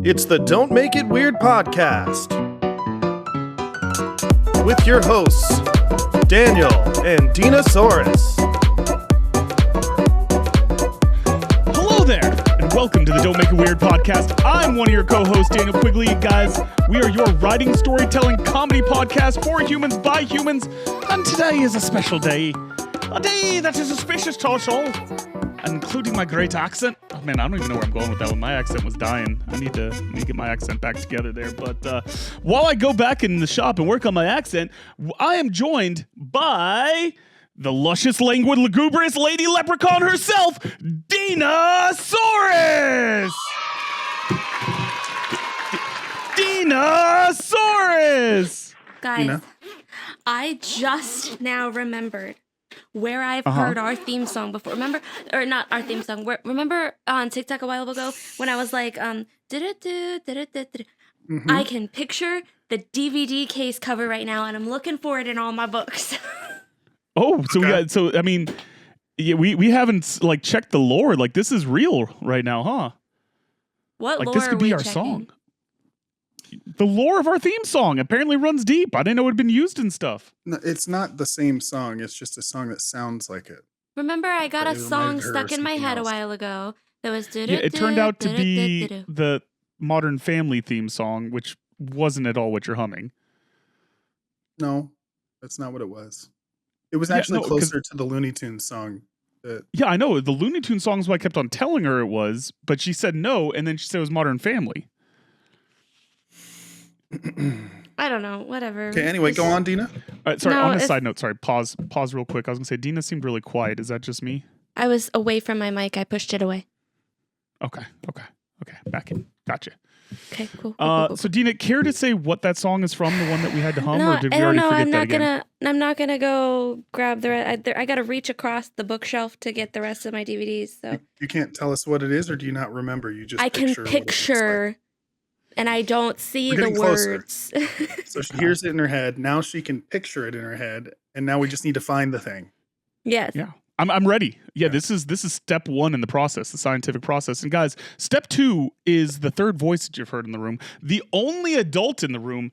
It's the Don't Make It Weird podcast with your hosts, Daniel and Dina. Hello there, and welcome to the Don't Make It Weird podcast. I'm one of your co-hosts, Daniel Quigley. Guys, we are your writing, storytelling, comedy podcast for humans, by humans, and today is a special day. A day that is auspicious to us all, including my great accent. Oh man, I don't even know where I'm going with that one. My accent was dying. I need to get my accent back together there. But while I go back in the shop and work on my accent, I am joined by the luscious, languid, lugubrious lady leprechaun herself, Dina. Dina. Guys, Dina? I just now remembered where I've heard our theme song before. Remember, or not our theme song. Remember on TikTok a while ago when I was like, I can picture the DVD case cover right now, and I'm looking for it in all my books. Oh, so we haven't like checked the lore. Like this is real right now, huh? What Like lore this could are be we our checking? song. The lore of our theme song apparently runs deep. I didn't know it had been used in stuff. No, it's not the same song. It's just a song that sounds like it. Remember, I got But a it reminded song her stuck of in my something head a else. while ago. That was Yeah, it turned out to be the Modern Family theme song, which wasn't at all what you're humming. No, that's not what it was. It was Yeah, actually no, 'cause- closer to the Looney Tunes song. Yeah, I know. The Looney Tunes song is what I kept on telling her it was, but she said no, and then she said it was Modern Family. I don't know. Whatever. Okay, anyway, go on, Dina. Sorry, No, on a it's- side note, sorry, pause real quick. I was going to say, Dina seemed really quiet. Is that just me? I was away from my mic. I pushed it away. Okay. Back in. Gotcha. Okay, cool. So Dina, care to say what that song is from, the one that we had to hum, No, or did we I don't already know. forget I'm that not again? I'm not gonna go grab I gotta reach across the bookshelf to get the rest of my DVDs. So You can't tell us what it is, or do you not remember? You just I can picture what it looks picture, and I don't see We're the getting closer. words. like. So she hears it in her head. Now she can picture it in her head, and now we just need to find the thing. Yes. Yeah. I'm ready. Yeah, this is step one in the process, the scientific process. And guys, step two is the third voice that you've heard in the room, the only adult in the room,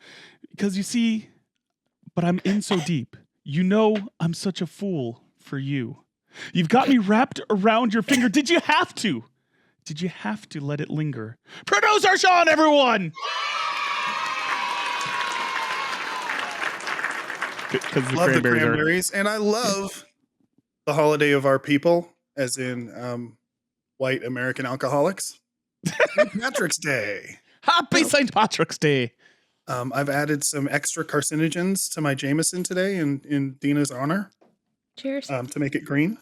because you see, but I'm in so deep. You know I'm such a fool for you. You've got me wrapped around your finger. Did you have to? Did you have to let it linger? Producer Sean, everyone! Because the Love the cranberries are... cranberries, and I love the holiday of our people, as in white American alcoholics. St. Patrick's Day. Happy St. Patrick's Day. I've added some extra carcinogens to my Jameson today in Dina's honor Cheers. to make it green.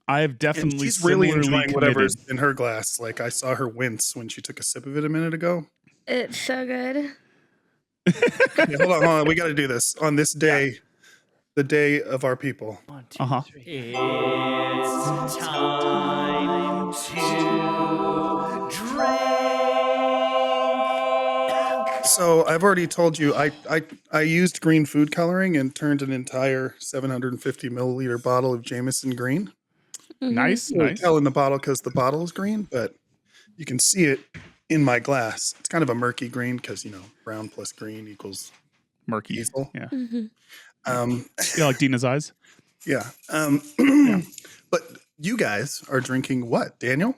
I have And definitely she's really similarly enjoying whatever's committed. in her glass. Like I saw her wince when she took a sip of it a minute ago. It's so good. Okay, hold on. We got to do this on this day, the day of our people. Uh-huh. It's time to drink. So I've already told you I used green food coloring and turned an entire 750 milliliter bottle of Jameson green. Nice, You can nice. tell in the bottle because the bottle is green, but you can see it in my glass. It's kind of a murky green because brown plus green equals Murky. diesel. Yeah. Yeah. Like Dina's eyes. Yeah. But you guys are drinking what, Daniel?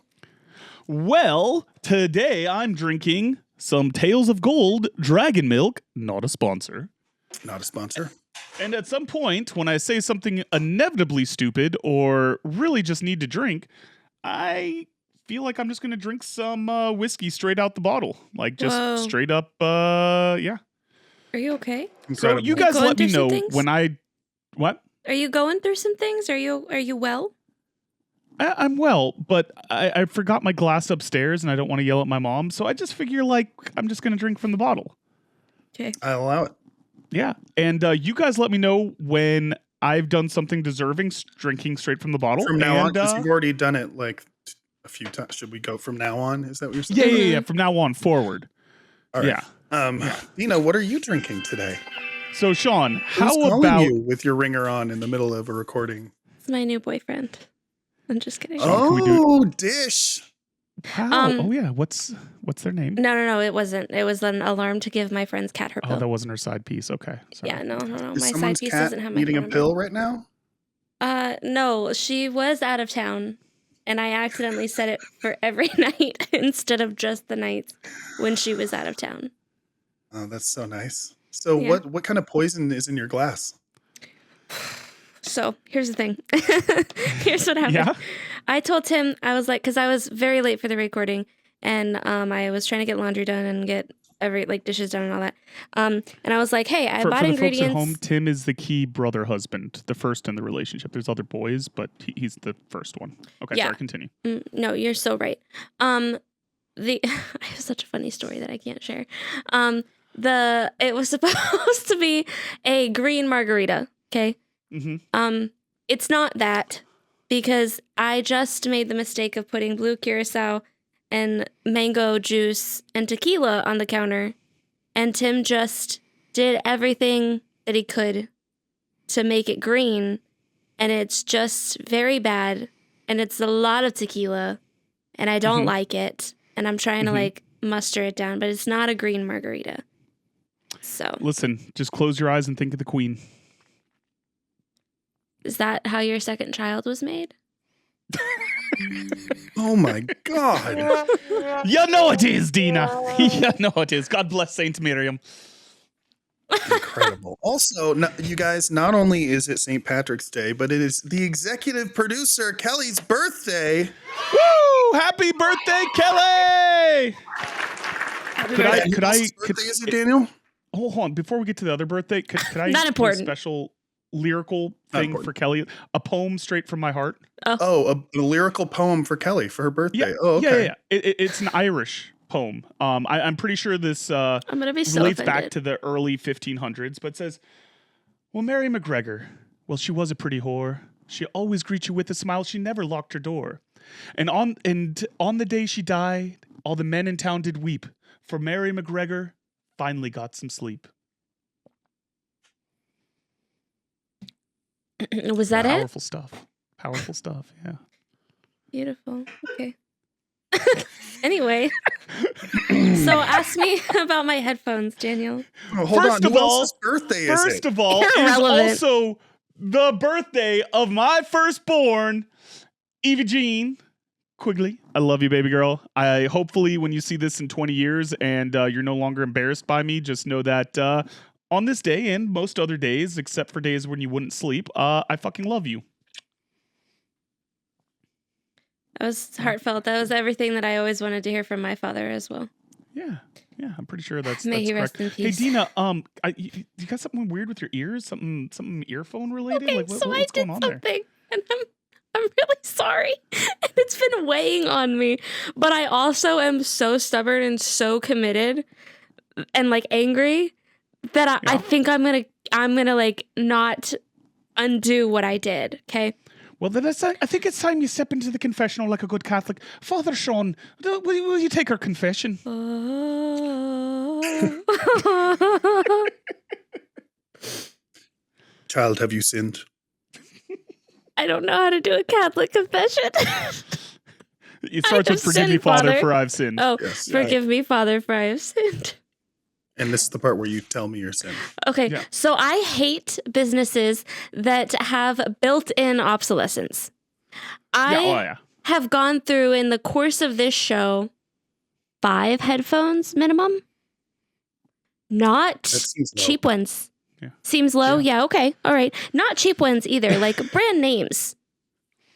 Well, today I'm drinking some Tales of Gold Dragon Milk, not a sponsor. Not a sponsor. And at some point, when I say something inevitably stupid or really just need to drink, I feel like I'm just going to drink some whiskey straight out the bottle. Like just Whoa. straight up, yeah. Are you okay? So Incredible. you guys going let me through some know things? when I... What? Are you going through some things? Are you well? I'm well, but I forgot my glass upstairs and I don't want to yell at my mom. So I just figure like I'm just going to drink from the bottle. Okay. I'll allow it. Yeah. And you guys let me know when I've done something deserving drinking straight from the bottle. From now on, And, because you've already done it like a few times. Should we go from now on? Is that what you're saying? yeah. From now on forward. All right. Dina, what are you drinking today? So Sean, Who's how calling about you with your ringer on in the middle of a recording? It's my new boyfriend. I'm just kidding. Sean, can we do- Oh, Dish. How? Oh yeah. What's their name? No, it wasn't. It was an alarm to give my friend's cat her pill. Oh, that wasn't her side piece. Okay. Sorry. Yeah, no. Is My someone's side piece cat doesn't have my needing a phone pill right now? number. No, she was out of town, and I accidentally set it for every night instead of just the nights when she was out of town. Oh, that's so nice. So Yeah. what kind of poison is in your glass? So here's the thing. Here's what happened. Yeah? I told Tim, I was like, because I was very late for the recording, and I was trying to get laundry done and get dishes done and all that. And I was like, hey, I For bought the ingredients. folks at home, Tim is the key brother husband, the first in the relationship. There's other boys, but he's the first one. Okay, Yeah. sorry, continue. No, you're so right. I have such a funny story that I can't share. It was supposed to be a green margarita. Okay. Mm-hmm. It's not that, because I just made the mistake of putting blue curacao and mango juice and tequila on the counter, and Tim just did everything that he could to make it green, and it's just very bad, and it's a lot of tequila, and I don't like it, and I'm trying to muster it down, but it's not a green margarita. So Listen, just close your eyes and think of the queen. is that how your second child was made? Oh my God. You know it is, Dina. You know it is. God bless Saint Miriam. Incredible. Also, you guys, not only is it St. Patrick's Day, but it is the executive producer, Kelly's birthday. Woo! Happy birthday, Kelly! Could I? Whose birthday is it, Daniel? Hold on. Before we get to the other birthday, could I Not do important. a special lyrical thing for Kelly? A poem straight from my heart. Oh, a lyrical poem for Kelly for her birthday. Yeah. Oh, okay. Yeah. It's an Irish poem. I'm pretty sure this I'm gonna be so relates offended. back to the early 1500s, but it says, well, Mary McGregor, well, she was a pretty whore. She always greet you with a smile. She never locked her door. And on the day she died, all the men in town did weep, for Mary McGregor finally got some sleep. Was that it? Powerful stuff. Powerful stuff. Yeah. Beautiful. Okay. Anyway, so ask me about my headphones, Daniel. Oh, hold First on. of Who all- else's birthday is First it? of all, is Irrelevant. also the birthday of my firstborn, Evie Jean Quigley. I love you, baby girl. I hopefully when you see this in 20 years and you're no longer embarrassed by me, just know that on this day and most other days, except for days when you wouldn't sleep, I fucking love you. That was heartfelt. That was everything that I always wanted to hear from my father as well. Yeah, I'm pretty sure that's May he correct. rest in peace. Hey Dina, you got something weird with your ears? Something earphone related? Okay, Like so I what's did going on there? something, and I'm really sorry. And it's been weighing on me, but I also am so stubborn and so committed and angry that I think I'm gonna not undo what I did. Okay. Well, then I think it's time you step into the confessional like a good Catholic. Father Sean, will you take our confession? Child, have you sinned? I don't know how to do a Catholic confession. It starts with have "Forgive me, sinned, Father, Father." for I've sinned." Oh, Yes. forgive me, Father, for I have sinned. And this is the part where you tell me your sin. Okay, Yeah. so I hate businesses that have built-in obsolescence. I have gone through in the course of this show 5 headphones minimum. Not That seems low. cheap ones. Yeah. Seems low? Yeah, okay. All right. Not cheap ones either, like brand names.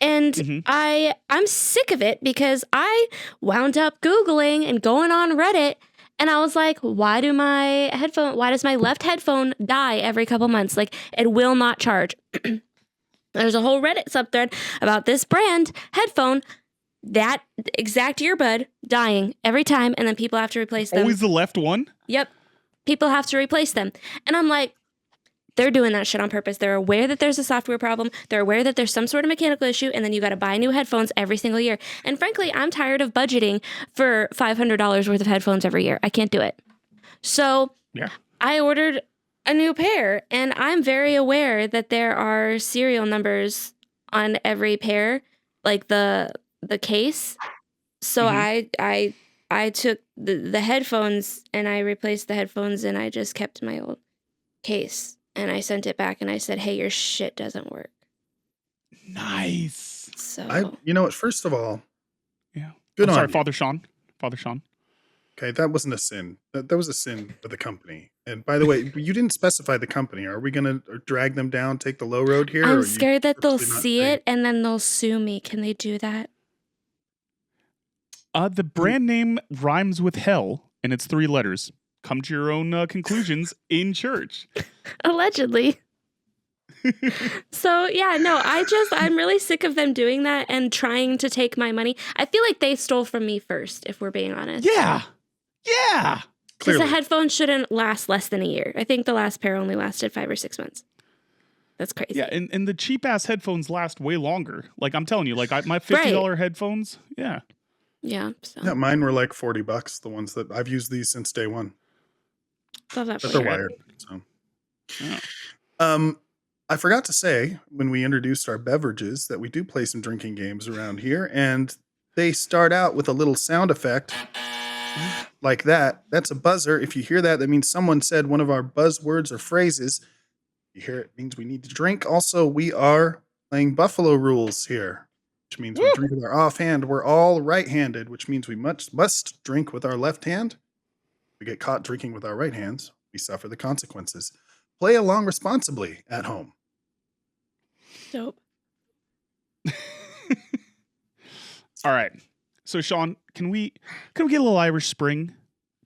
And Mhm. I'm sick of it because I wound up Googling and going on Reddit, and I was like, why does my left headphone die every couple months? Like, it will not charge. There's a whole Reddit subthread about this brand headphone, that exact earbud dying every time, and then people have to replace them. Always the left one? Yep. People have to replace them. And I'm like, they're doing that shit on purpose. They're aware that there's a software problem. They're aware that there's some sort of mechanical issue, and then you got to buy new headphones every single year. And frankly, I'm tired of budgeting for $500 worth of headphones every year. I can't do it. So Yeah. I ordered a new pair, and I'm very aware that there are serial numbers on every pair, like the case. So I took the headphones and I replaced the headphones and I just kept my old case and I sent it back and I said, hey, your shit doesn't work. Nice. So You know what? First of all, Yeah. good I'm on sorry, you. Father Sean. Father Sean. Okay, that wasn't a sin. That was a sin for the company. And by the way, you didn't specify the company. Are we going to drag them down, take the low road here? or are I'm you scared that they'll purposely not see saying- it and then they'll sue me. Can they do that? The brand name rhymes with hell, and it's 3 letters. Come to your own conclusions in church. Allegedly. So yeah, no, I'm really sick of them doing that and trying to take my money. I feel like they stole from me first, if we're being honest. Yeah. Yeah. Because Clearly. a headphone shouldn't last less than a year. I think the last pair only lasted 5 or 6 months. That's crazy. Yeah, and the cheap ass headphones last way longer. Like I'm telling you, like my $50 headphones. Yeah. Yeah. So Yeah, mine were like $40. The ones that I've used these since day one, love that but for they're you. wired. So, Yeah. I forgot to say when we introduced our beverages that we do play some drinking games around here, and they start out with a little sound effect like that. That's a buzzer. If you hear that, that means someone said one of our buzzwords or phrases. You hear it means we need to drink. Also, we are playing Buffalo rules here, which means we drink with our offhand. We're all right-handed, which means we must drink with our left hand. If we get caught drinking with our right hands, we suffer the consequences. Play along responsibly at home. Dope. All right. So Sean, can we get a little Irish Spring?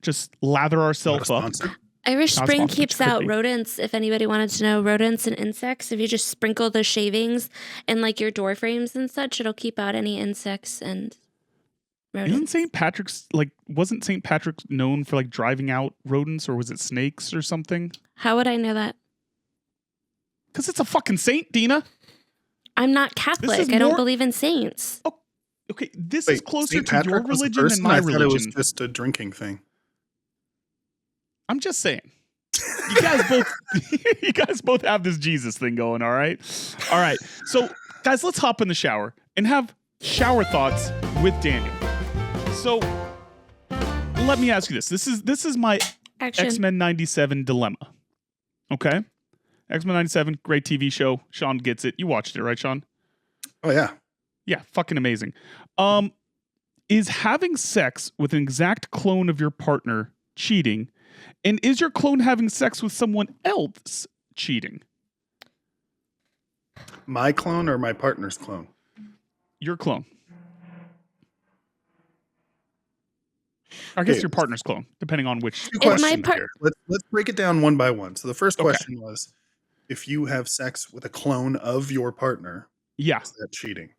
Just lather ourselves Not a up. sponsor. Irish Not Spring sponsored, keeps but could out be. rodents. If anybody wanted to know, rodents and insects. If you just sprinkle the shavings and like your door frames and such, it'll keep out any insects and rodents. Isn't St. Patrick's wasn't St. Patrick known for like driving out rodents, or was it snakes or something? How would I know that? Because it's a fucking saint, Dina. I'm not Catholic. is I don't more- believe in saints. Okay, this is closer St. to your Patrick was a religion than person? my I thought it was religion. just a drinking thing. I'm just saying. You guys both have this Jesus thing going, all right? All right. So, guys, let's hop in the shower and have shower thoughts with Daniel. So, let me ask you this. This is my Action. X-Men 97 dilemma. Okay? X-Men 97, great TV show. Sean gets it. You watched it, right, Sean? Oh yeah. Yeah, fucking amazing. Is having sex with an exact clone of your partner cheating? And is your clone having sex with someone else cheating? My clone or my partner's clone? Your clone. I guess Okay. your partner's clone, depending on which. Two If my questions part- here. Let's break it down one by one. So the first Okay. question was, if you have sex with a clone of your partner, Yeah, is that cheating?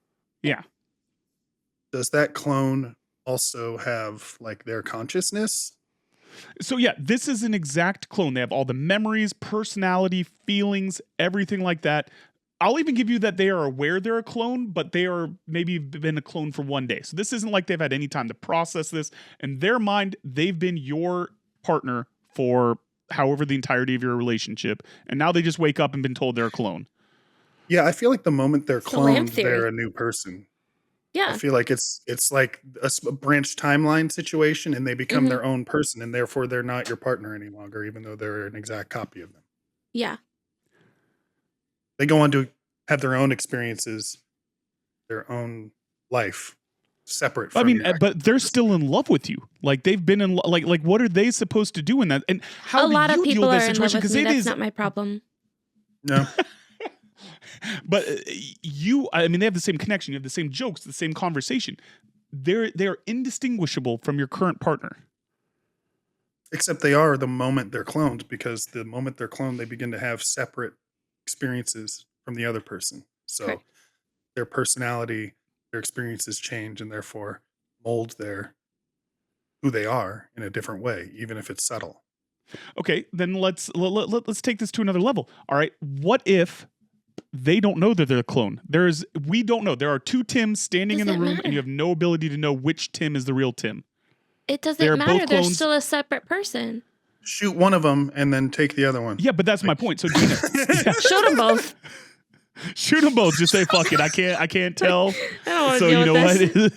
yeah. Does that clone also have like their consciousness? So yeah, this is an exact clone. They have all the memories, personality, feelings, everything like that. I'll even give you that they are aware they're a clone, but they are maybe been a clone for one day. So this isn't like they've had any time to process this. In their mind, they've been your partner for however the entirety of your relationship, and now they just wake up and been told they're a clone. Yeah, I feel like the moment they're the lamp cloned, theory. they're a new person. Yeah. I feel like it's like a branch timeline situation, and they become Mhm. their own person, and therefore they're not your partner any longer, even though they're an exact copy of them. Yeah. They go on to have their own experiences, their own life, separate from I mean, your actual but they're person. still in love with you. Like they've been in like what are they supposed to do in that? And how A do lot you of deal people with are that in love situation? with Because me. it That's is. not my problem. No. But I mean, they have the same connection. You have the same jokes, the same conversation. They're indistinguishable from your current partner. Except they are the moment they're cloned, because the moment they're cloned, they begin to have separate experiences from the other person. So Correct. their personality, their experiences change, and therefore mold who they are in a different way, even if it's subtle. Okay, then let's take this to another level. All right, what if they don't know that they're a clone? We don't know. There are two Tims standing in the Doesn't room, and matter. you have no ability to know which Tim is the real Tim. It doesn't They're matter. both They're clones. still a separate person. Shoot one of them and then take the other one. Yeah, but that's my point. So Dina, Shoot them both. shoot them both. Just say fuck it. I can't tell. I don't want to So deal you know with this. what?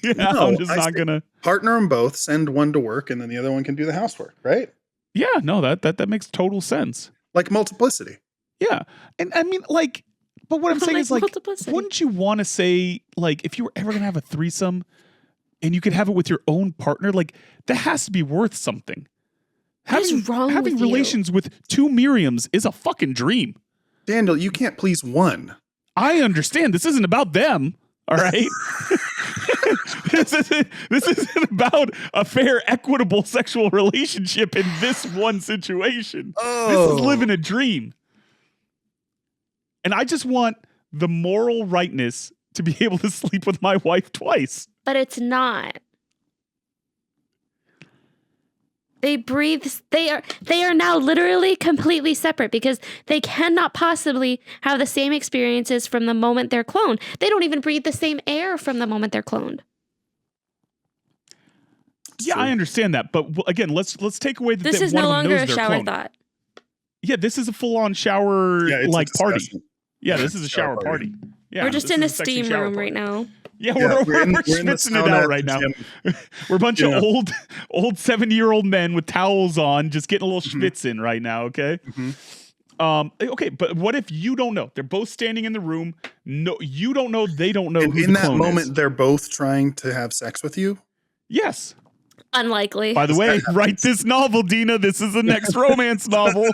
Yeah, No, I'm just I not say gonna. partner them both, send one to work, and then the other one can do the housework, right? Yeah, no, that makes total sense. Like multiplicity. Yeah, and I mean, like, but what I'm saying Like is, like, multiplicity. wouldn't you want to say, like, if you were ever gonna have a threesome, and you could have it with your own partner, like, that has to be worth something. What is wrong having with you? relations with two Miriams is a fucking dream. Daniel, you can't please one. I understand. This isn't about them. All right. this isn't about a fair, equitable sexual relationship in this one situation. This is living a dream. And I just want the moral rightness to be able to sleep with my wife twice. But it's not. They breathe. They are now literally completely separate because they cannot possibly have the same experiences from the moment they're cloned. They don't even breathe the same air from the moment they're cloned. Yeah, I understand that, but again, let's take away that This is one no of them longer knows a they're shower cloned. thought. Yeah, this is a full-on shower Yeah, it's a like party. discussion. Yeah, this is a shower party. Yeah, We're just this in a is sexy steam shower room party. right now. Yeah, Yeah, we're in the schwitzing it sauna out at right the now. gym. We're a bunch Yeah. of old 70-year-old men with towels on, just getting a little schwitz in right now. Okay. Okay, but what if you don't know? They're both standing in the room. No, you don't know. They don't know And who in the that clone moment, is. they're both trying to have sex with you. Yes. Unlikely. By the way, write this novel, Dina. This is the next romance novel.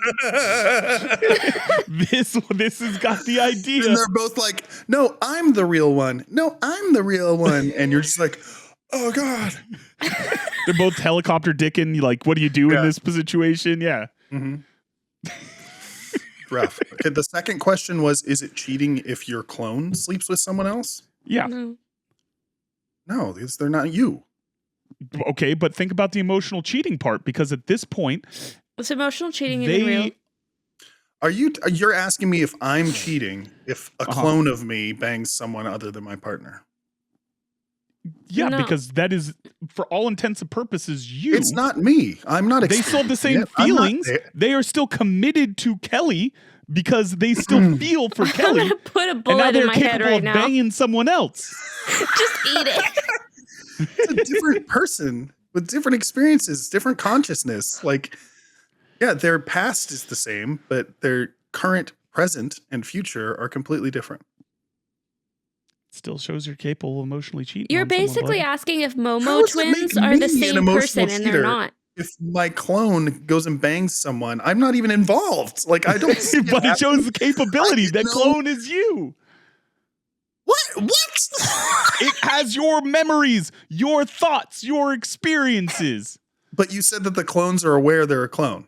This has got the idea. And they're both like, "No, I'm the real one. No, I'm the real one." And you're just like, "Oh God." They're both helicopter dicking. You like, what do you do in Yeah. this situation? Yeah. Rough. Okay, the second question was, is it cheating if your clone sleeps with someone else? Yeah. No. No, because they're not you. Okay, but think about the emotional cheating part, because at this point, Was emotional cheating even real? You're asking me if I'm cheating if a clone of me bangs someone other than my partner? Yeah, No. because that is, for all intents and purposes, you. It's not me. I'm not. They still have the same experiencing it. I'm not feelings. there. They are still committed to Kelly because they still feel for I'm Kelly. gonna put a And now bullet in they're my head capable right of now. banging someone else. Just eat it. It's a different person with different experiences, different consciousness. Like, yeah, their past is the same, but their current, present, and future are completely different. Still shows you're capable of emotionally cheating. You're on someone, basically bud. asking if How Momo does it twins make are the me an same emotional person and they're cheater? not. If my clone goes and bangs someone, I'm not even involved. Like, I don't see But it shows the capability. I That know. clone is you. What? It has your memories, your thoughts, your experiences. But you said that the clones are aware they're a clone.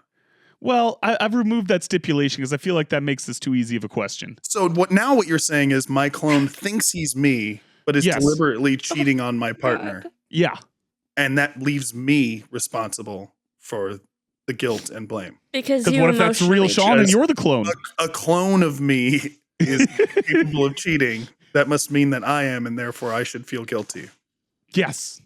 Well, I've removed that stipulation because I feel like that makes this too easy of a question. So what you're saying is my clone thinks he's me, but is Yes. deliberately cheating on my partner. Yeah. And that leaves me responsible for the guilt and blame. Because Because you what if that's the real emotionally Sean and Because- you're the clone? A clone of me is capable of cheating. That must mean that I am, and therefore I should feel guilty. Yes.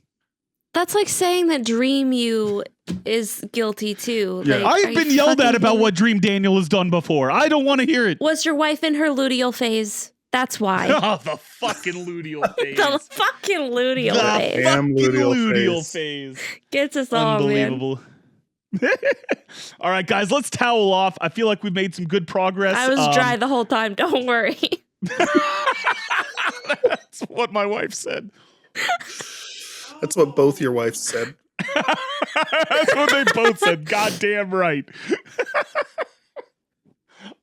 That's like saying that Dream You is guilty too. Yeah. Like, are I've you been yelled at fucking about kidding? what Dream Daniel has done before. I don't want to hear it. Was your wife in her luteal phase? That's why. Oh, the fucking luteal phase. The fucking luteal The phase Damn fucking luteal luteal phase. phase. gets us all, man. Unbelievable. All right, guys, let's towel off. I feel like we've made some good progress. I was dry the whole time. Don't worry. That's what my wife said. That's what both your wives said. That's what they both said. Goddamn right.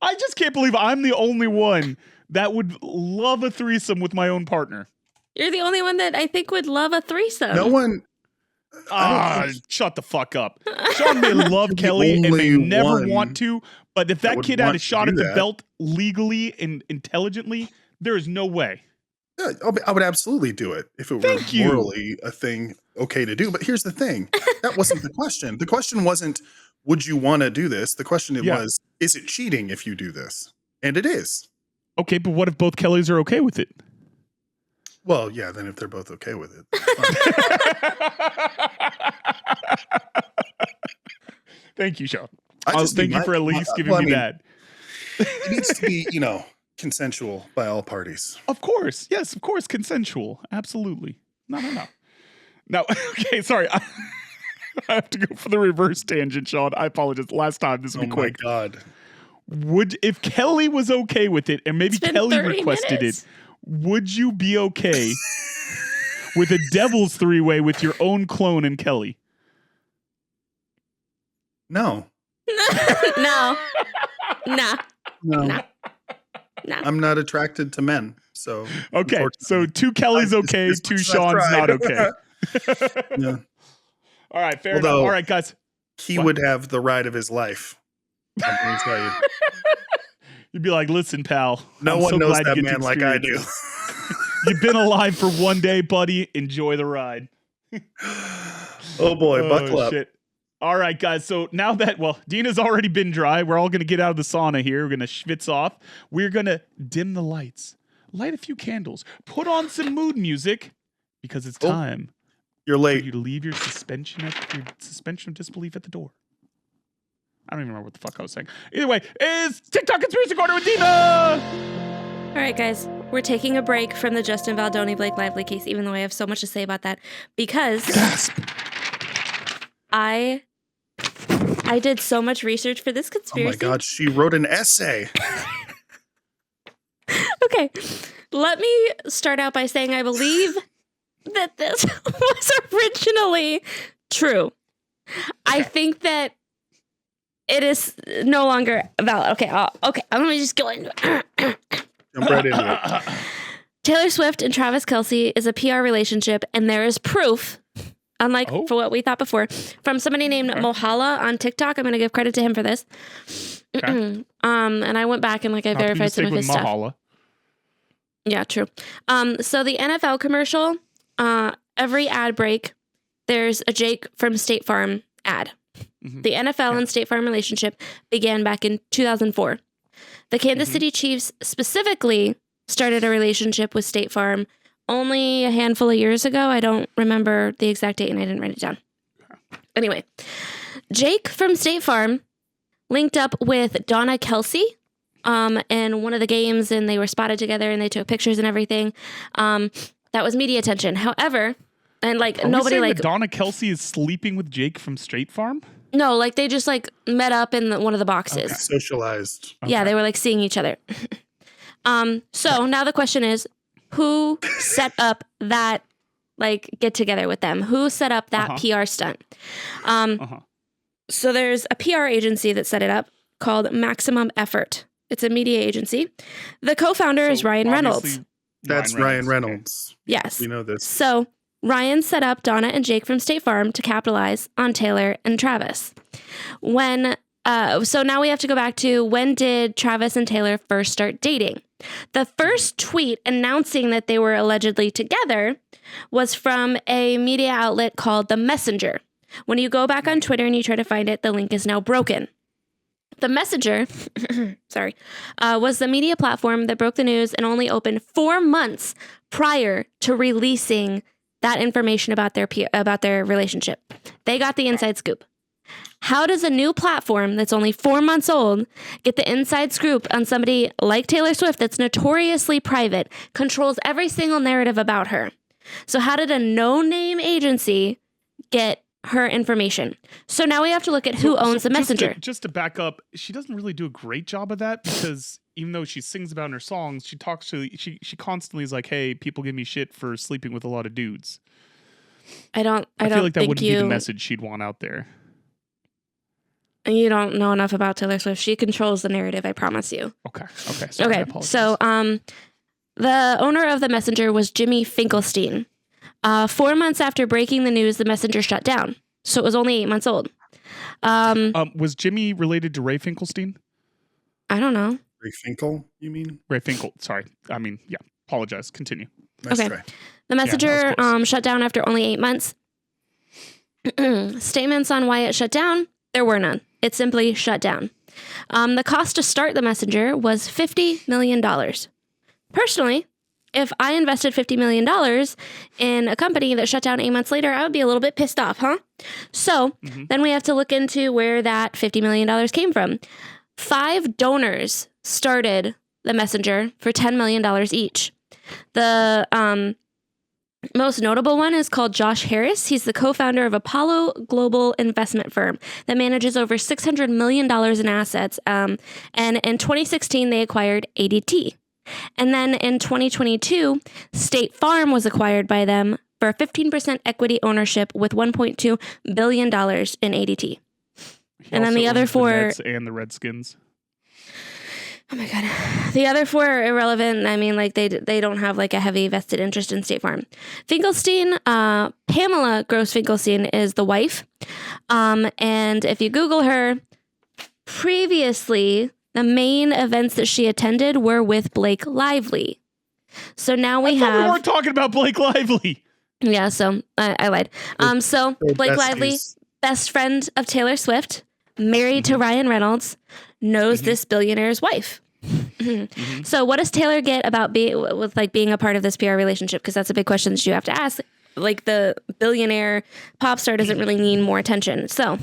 I just can't believe I'm the only one that would love a threesome with my own partner. You're the only one that I think would love a threesome. No one. Shut the fuck up. Sean may love Kelly and may only never one want to, but if that would kid had want a to shot do at the that. belt legally and intelligently, there is no way. Yeah, I would absolutely do it if it were Thank you. morally a thing okay to do. But here's the thing: that wasn't the question. The question wasn't, "Would you want to do this?" The question was, "Is it cheating if you do this?" And it is. Okay, but what if both Kellys are okay with it? Well, yeah. Then if they're both okay with it, Thank you, Sean. think Thank you for at least giving me that. It needs to be, consensual by all parties. Of course. Yes, of course. Consensual. Absolutely. No. Now, okay, sorry. I have to go for the reverse tangent, Sean. I apologize. Last time, this will Oh be my quick. God. If Kelly was okay with it, and maybe It's been Kelly 30 requested minutes. it, would you be okay with a devil's three-way with your own clone and Kelly? No. No. Nah. No. Nah. I'm not attracted to men. So Okay, so two Kellys okay, as two much as I've Sean's tried. not okay. Yeah. All right, fair Although- enough. All right, guys. He What? would have the ride of his life. I'm going to tell you. You'd be like, listen, pal. No I'm one so knows glad you that get to man like I experience do. it. You've been alive for one day, buddy. Enjoy the ride. Oh boy, buckle up. Shit. All right, guys. So now that, Dina's already been dry, we're all going to get out of the sauna here. We're going to schwitz off. We're going to dim the lights, light a few candles, put on some mood music because it's time You're for late. you to leave your suspension of disbelief at the door. I don't even remember what the fuck I was saying. Either way, it's TikTok Conspiracy Corner with Dina. All right, guys, we're taking a break from the Justin Baldoni Blake Lively case, even though I have so much to say about that, because I did so much research for this Oh conspiracy. my God, she wrote an essay. Okay, let me start out by saying I believe that this was originally true. I think that it is no longer valid. Okay, let me just go into it. Jump right into it. Taylor Swift and Travis Kelce is a PR relationship, and there is proof, unlike for what we thought before, from somebody named Mohala on TikTok. I'm going to give credit to him for this. Okay. And I went back and I verified some of his stuff. Mahala. Yeah, true. So the NFL commercial, every ad break, there's a Jake from State Farm ad. Mhm. The NFL and State Farm relationship began back in 2004. The Kansas City Chiefs specifically started a relationship with State Farm only a handful of years ago. I don't remember the exact date and I didn't write it down. Anyway, Jake from State Farm linked up with Donna Kelce in one of the games, and they were spotted together and they took pictures and everything. That was media attention. However, and Are nobody we saying that Donna Kelce is sleeping with Jake from State Farm? no, they just met up in one of the boxes. Socialized. Yeah, they were seeing each other. So now the question is, who set up that get together with them? Who set up that PR stunt? So there's a PR agency that set it up called Maximum Effort. It's a media agency. The co-founder is Ryan Reynolds. That's Ryan Reynolds. Yes. We know this. So Ryan set up Donna and Jake from State Farm to capitalize on Taylor and Travis. So now we have to go back to, when did Travis and Taylor first start dating? The first tweet announcing that they were allegedly together was from a media outlet called The Messenger. When you go back on Twitter and you try to find it, the link is now broken. The Messenger, was the media platform that broke the news and only opened 4 months prior to releasing that information about their relationship. They got the inside scoop. How does a new platform that's only 4 months old get the inside scoop on somebody like Taylor Swift that's notoriously private, controls every single narrative about her? So how did a no-name agency get her information? So now we have to look at who owns the Messenger. Just to back up, she doesn't really do a great job of that, because even though she sings about in her songs, she she constantly is like, "Hey, people give me shit for sleeping with a lot of dudes." I feel like that think wouldn't be the message she'd want out there. You don't know enough about Taylor Swift. She controls the narrative, I promise you. Okay. Sorry, I apologize. So the owner of the Messenger was Jimmy Finkelstein. 4 months after breaking the news, the Messenger shut down. So it was only 8 months old. Was Jimmy related to Ray Finkelstein? I don't know. Ray Finkel, you mean? Ray Finkel. Sorry. I mean, yeah. Apologize. Continue. Nice Okay. try. The Messenger close. shut down after only 8 months. Statements on why it shut down, there were none. It simply shut down. The cost to start the Messenger was $50 million. Personally, if I invested $50 million in a company that shut down 8 months later, I would be a little bit pissed off, huh? So then we have to look into where that $50 million came from. 5 donors started the Messenger for $10 million each. The Most notable one is called Josh Harris. He's the co-founder of Apollo Global Investment Firm that manages over $600 million in assets. And in 2016, they acquired ADT. And then in 2022, State Farm was acquired by them for 15% equity ownership with $1.2 billion in ADT. And then the other four... The Nets and the Redskins. Oh my God. The other four are irrelevant. I mean, like, they don't have, like, a heavy vested interest in State Farm. Finkelstein, Pamela Gross Finkelstein is the wife. And if you Google her, previously, the main events that she attended were with Blake Lively. So now we We weren't talking about Blake Lively. Yeah, so I lied. So Blake Lively, best friend of Taylor Swift, married to Ryan Reynolds, knows this billionaire's wife. So what does Taylor get about being a part of this PR relationship? Because that's a big question that you have to ask. Like, the billionaire pop star doesn't really need more attention. So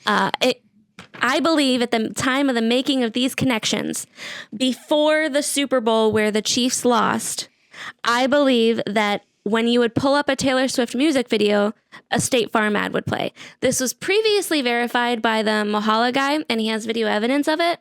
I believe at the time of the making of these connections, before the Super Bowl where the Chiefs lost, I believe that when you would pull up a Taylor Swift music video, a State Farm ad would play. This was previously verified by the Mohala guy, and he has video evidence of it.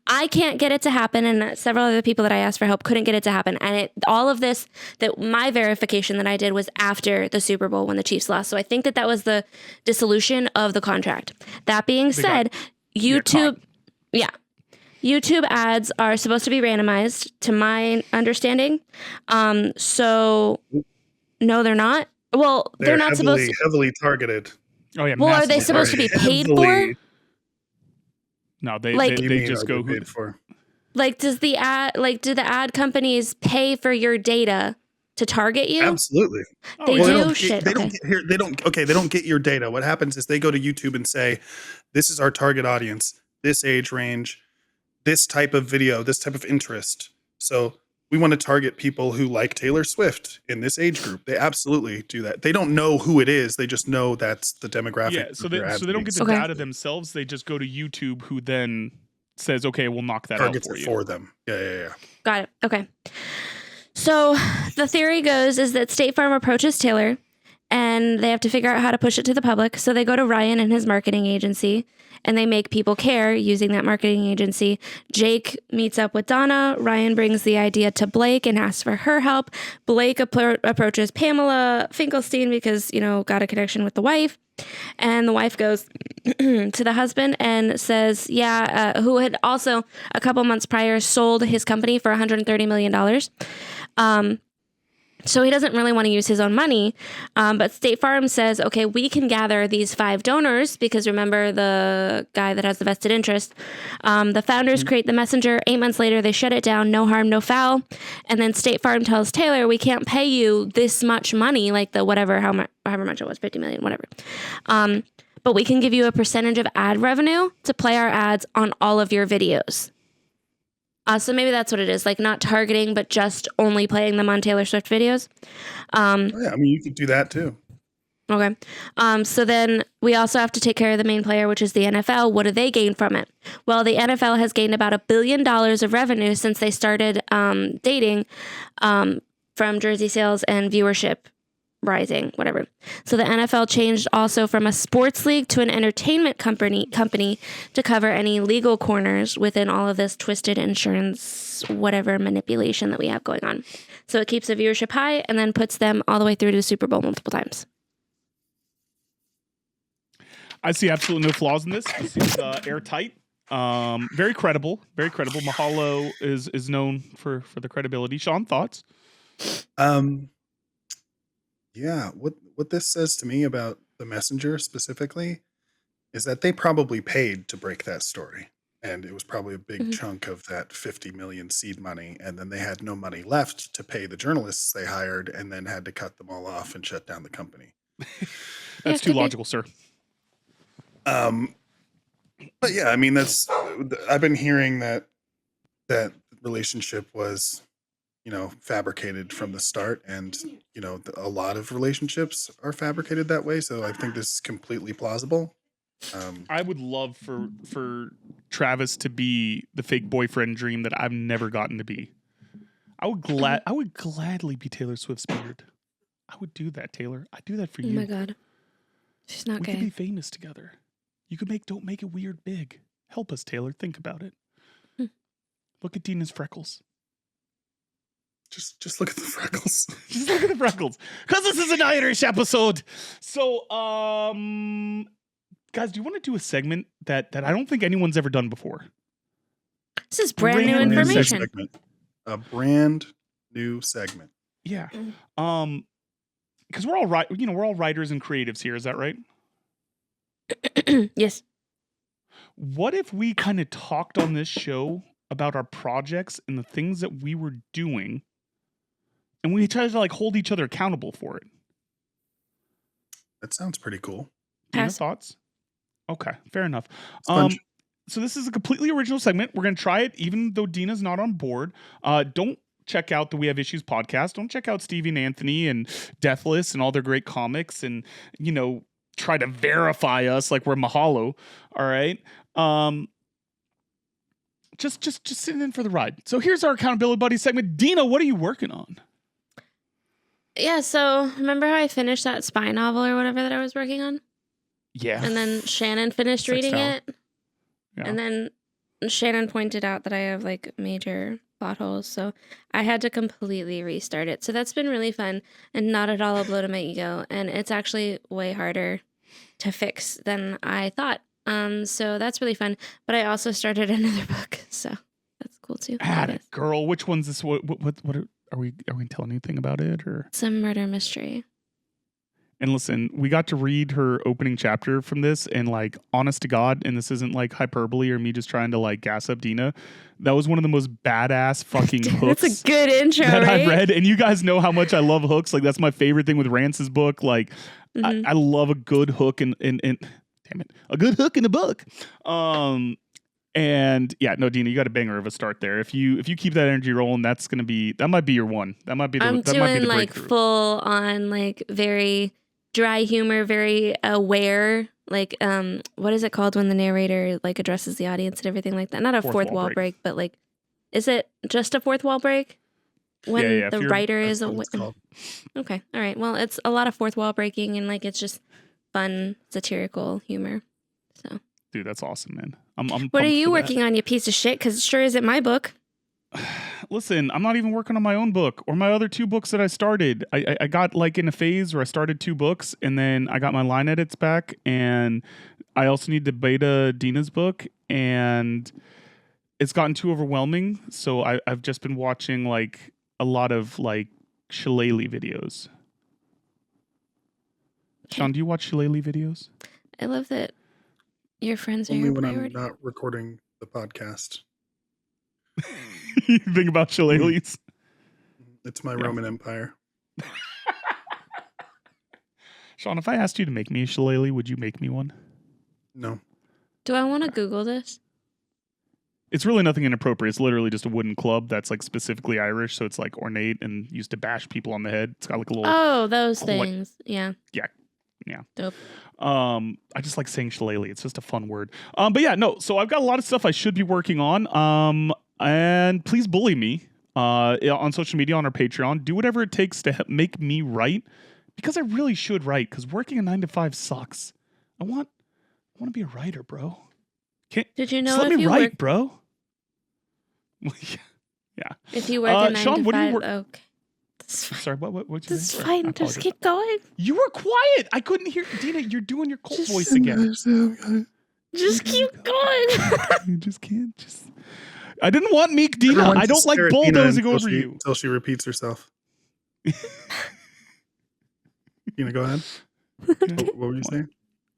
I can't get it to happen, and several other people that I asked for help couldn't get it to happen. And all of this, that my verification that I did was after the Super Bowl when the Chiefs lost. So I think that was the dissolution of the contract. That being said, YouTube ads are supposed to be randomized, to my understanding. So no, they're not. Well, they're not supposed to. Heavily targeted. Oh yeah. Well, are they supposed to be paid for? No, they just go paid for. Like, do the ad companies pay for your data to target you? Absolutely. They do. They don't get your data. What happens is they go to YouTube and say, "This is our target audience. This age range. This type of video, this type of interest. So we want to target people who like Taylor Swift in this age group." They absolutely do that. They don't know who it is. They just know that's the demographic. Yeah, so they don't get the data themselves. They just go to YouTube, who then says, "Okay, we'll knock that targets out for it you." for them. Yeah. Got it. Okay. So the theory goes is that State Farm approaches Taylor, and they have to figure out how to push it to the public. So they go to Ryan and his marketing agency, and they make people care using that marketing agency. Jake meets up with Donna. Ryan brings the idea to Blake and asks for her help. Blake approaches Pamela Finkelstein because, got a connection with the wife. And the wife goes to the husband and says, who had also a couple months prior sold his company for $130 million. So he doesn't really want to use his own money. But State Farm says, okay, we can gather these 5 donors, because remember the guy that has the vested interest. The founders create the messenger. 8 months later, they shut it down. No harm, no foul. And then State Farm tells Taylor, we can't pay you this much money, like the whatever, however much it was, 50 million, whatever. But we can give you a percentage of ad revenue to play our ads on all of your videos. So maybe that's what it is, like not targeting, but just only playing them on Taylor Swift videos. You could do that too. Okay. So then we also have to take care of the main player, which is the NFL. What do they gain from it? Well, the NFL has gained about $1 billion of revenue since they started dating from jersey sales and viewership rising, whatever. So the NFL changed also from a sports league to an entertainment company to cover any legal corners within all of this twisted insurance, whatever manipulation that we have going on. So it keeps the viewership high and then puts them all the way through to the Super Bowl multiple times. I see absolutely no flaws in this. This seems airtight. Very credible. Very credible. Mahalo is known for the credibility. Sean, thoughts? Yeah, what this says to me about the messenger specifically is that they probably paid to break that story. And it was probably a big chunk of that 50 million seed money. And then they had no money left to pay the journalists they hired, and then had to cut them all off and shut down the company. That's too logical, sir. But yeah, I mean, I've been hearing that relationship was, fabricated from the start, and, a lot of relationships are fabricated that way. So I think this is completely plausible. I would love for Travis to be the fake boyfriend dream that I've never gotten to be. I would gladly be Taylor Swift's beard. I would do that, Taylor. I'd do that for Oh you. my god. She's not We could be gay. famous together. You could Don't make it weird big. Help us, Taylor. Think about it. Hmm. Look at Dina's freckles. Just look at the freckles. Just look at the freckles. Because this is an Irish episode. So, guys, do you want to do a segment that I don't think anyone's ever done before? This is brand new Brand new information. Segment. A brand new segment. Yeah. Because we're all we're all writers and creatives here. Is that right? Yes. What if we kind of talked on this show about our projects and the things that we were doing, and we tried to like hold each other accountable for it? That sounds pretty cool. Dina, Pass. thoughts? Okay, fair enough. It's fun. So this is a completely original segment. We're going to try it even though Dina's not on board. Don't check out the We Have Issues podcast. Don't check out Stevie and Anthony and Deathless and all their great comics and, try to verify us like we're Mahalo. All right. Just sitting in for the ride. So here's our accountability buddy segment. Dina, what are you working on? Yeah, so remember how I finished that spy novel or whatever that I was working on? Yeah. And then Shannon finished Sex reading tower. it. Yeah. And then Shannon pointed out that I have like major plot holes. So I had to completely restart it. So that's been really fun and not at all a blow to my ego. And it's actually way harder to fix than I thought. So that's really fun. But I also started another book. So that's cool too. Had it, girl. Which one's this? What are we telling anything about it or? It's a murder mystery. And listen, we got to read her opening chapter from this, and like, honest to God, and this isn't like hyperbole or me just trying to like gas up Dina. That was one of the most badass fucking hooks That's a good intro, that right? I've read. And you guys know how much I love hooks. Like, that's my favorite thing with Rance's book. Like, I love a good hook in damn it, a good hook in a book. And yeah, no, Dina, you got a banger of a start there. If you keep that energy rolling, that might be your one. That might be the I'm that might be doing the like breakthrough. full on like very dry humor, very aware. Like what is it called when the narrator like addresses the audience and everything like that? Not a fourth wall break, but like, is it just a fourth wall break when Yeah, the writer is That's what it's called. Okay, all right. Well, it's a lot of fourth wall breaking and like it's just fun satirical humor. So, Dude, that's awesome, man. what are you working on, you piece of shit? Because it sure isn't my book. Listen, I'm not even working on my own book or my other two books that I started. I got like in a phase where I started 2 books and then I got my line edits back, and I also need to beta Dina's book, and it's gotten too overwhelming. So I've just been watching like a lot of like shillelagh videos. Sean, do you watch shillelagh videos? I love that your friends are Only your when I'm priority. not recording the podcast. You think about shillelaghs? It's my Roman Empire. Sean, if I asked you to make me a shillelagh, would you make me one? No. Do I want to Google this? It's really nothing inappropriate. It's literally just a wooden club that's like specifically Irish, so it's like ornate and used to bash people on the head. It's got like a little Oh, those Like- things. Yeah. Yeah. Dope. I just like saying shillelagh. It's just a fun word. But yeah, no. So I've got a lot of stuff I should be working on. And please bully me on social media, on our Patreon. Do whatever it takes to make me write, because I really should write. Because working a 9 to 5 sucks. I want to be a writer, bro. Did you Just know let if me you write, work bro? if you work a 9 Sean, to what do you 5? work- Okay. This is fine. Sorry, what'd you This is say? Sorry, I fine. Just apologize. keep going. You were quiet. I couldn't hear. Dina, you're doing your cult voice again. Just keep going. You just can't. I didn't want meek Dina. Everyone I don't just like stare at Dina bulldozing until over you. until she repeats herself. Dina, go ahead. What were you saying?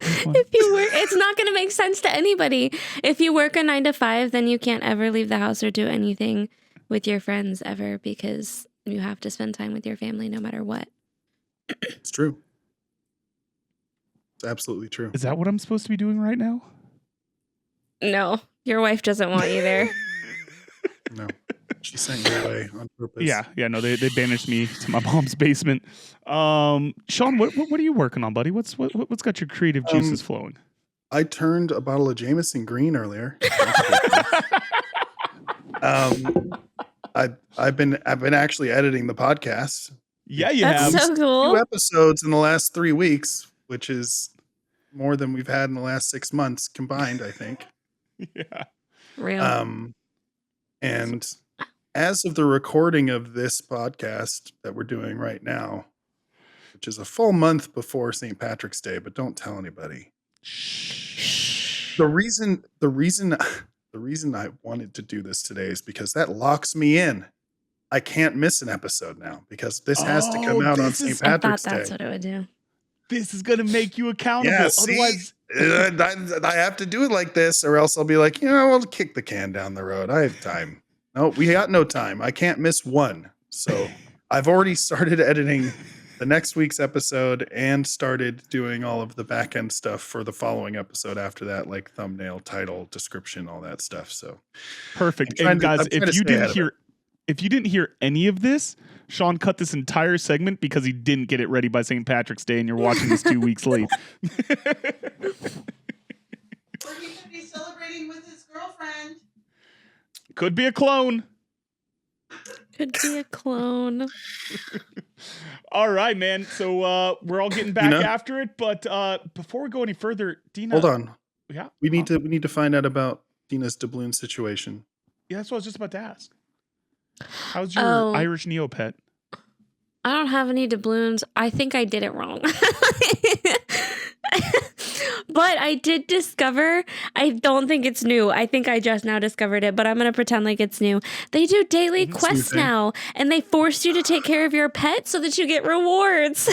If you work, it's not going to make sense to anybody. If you work a 9 to 5, then you can't ever leave the house or do anything with your friends ever, because you have to spend time with your family no matter what. It's true. It's absolutely true. Is that what I'm supposed to be doing right now? No, your wife doesn't want you there. No. She sent you away on purpose. Yeah. No, they banished me to my mom's basement. Sean, what are you working on, buddy? What's got your creative juices flowing? I turned a bottle of Jameson green earlier. I've been actually editing the podcast. Yeah, you That's have. so 2 cool. episodes in the last 3 weeks, which is more than we've had in the last 6 months combined, I think. Yeah. Real. And as of the recording of this podcast that we're doing right now, which is a full month before St. Patrick's Day, but don't tell anybody. The reason I wanted to do this today is because that locks me in. I can't miss an episode now because this has to come out on St. I thought Patrick's that's Day. what it would do. This is gonna make you accountable. Yeah, see, Otherwise, I have to do it like this, or else I'll be like, I'll kick the can down the road. I have time. No, we got no time. I can't miss one. So I've already started editing the next week's episode and started doing all of the back end stuff for the following episode after that, like thumbnail, title, description, all that stuff. So perfect. I'm And trying guys, to if you stay ahead didn't of hear any of this, Sean cut this entire segment because he didn't get it ready by St. Patrick's Day, and you're watching this 2 weeks late. Or he could be celebrating with his girlfriend. Could be a clone. Could be a clone. All right, man. So we're all getting back after it, but before we go any further, Dina, Hold on. Yeah, We need to find out about Dina's doubloon situation. yeah, that's what I was just about to ask. How's your Irish Neopet? I don't have any doubloons. I think I did it wrong. But I did discover, I don't think it's new. I think I just now discovered it, but I'm going to pretend like it's new. They do daily quests now, and they force you to take care of your pet so that you get rewards.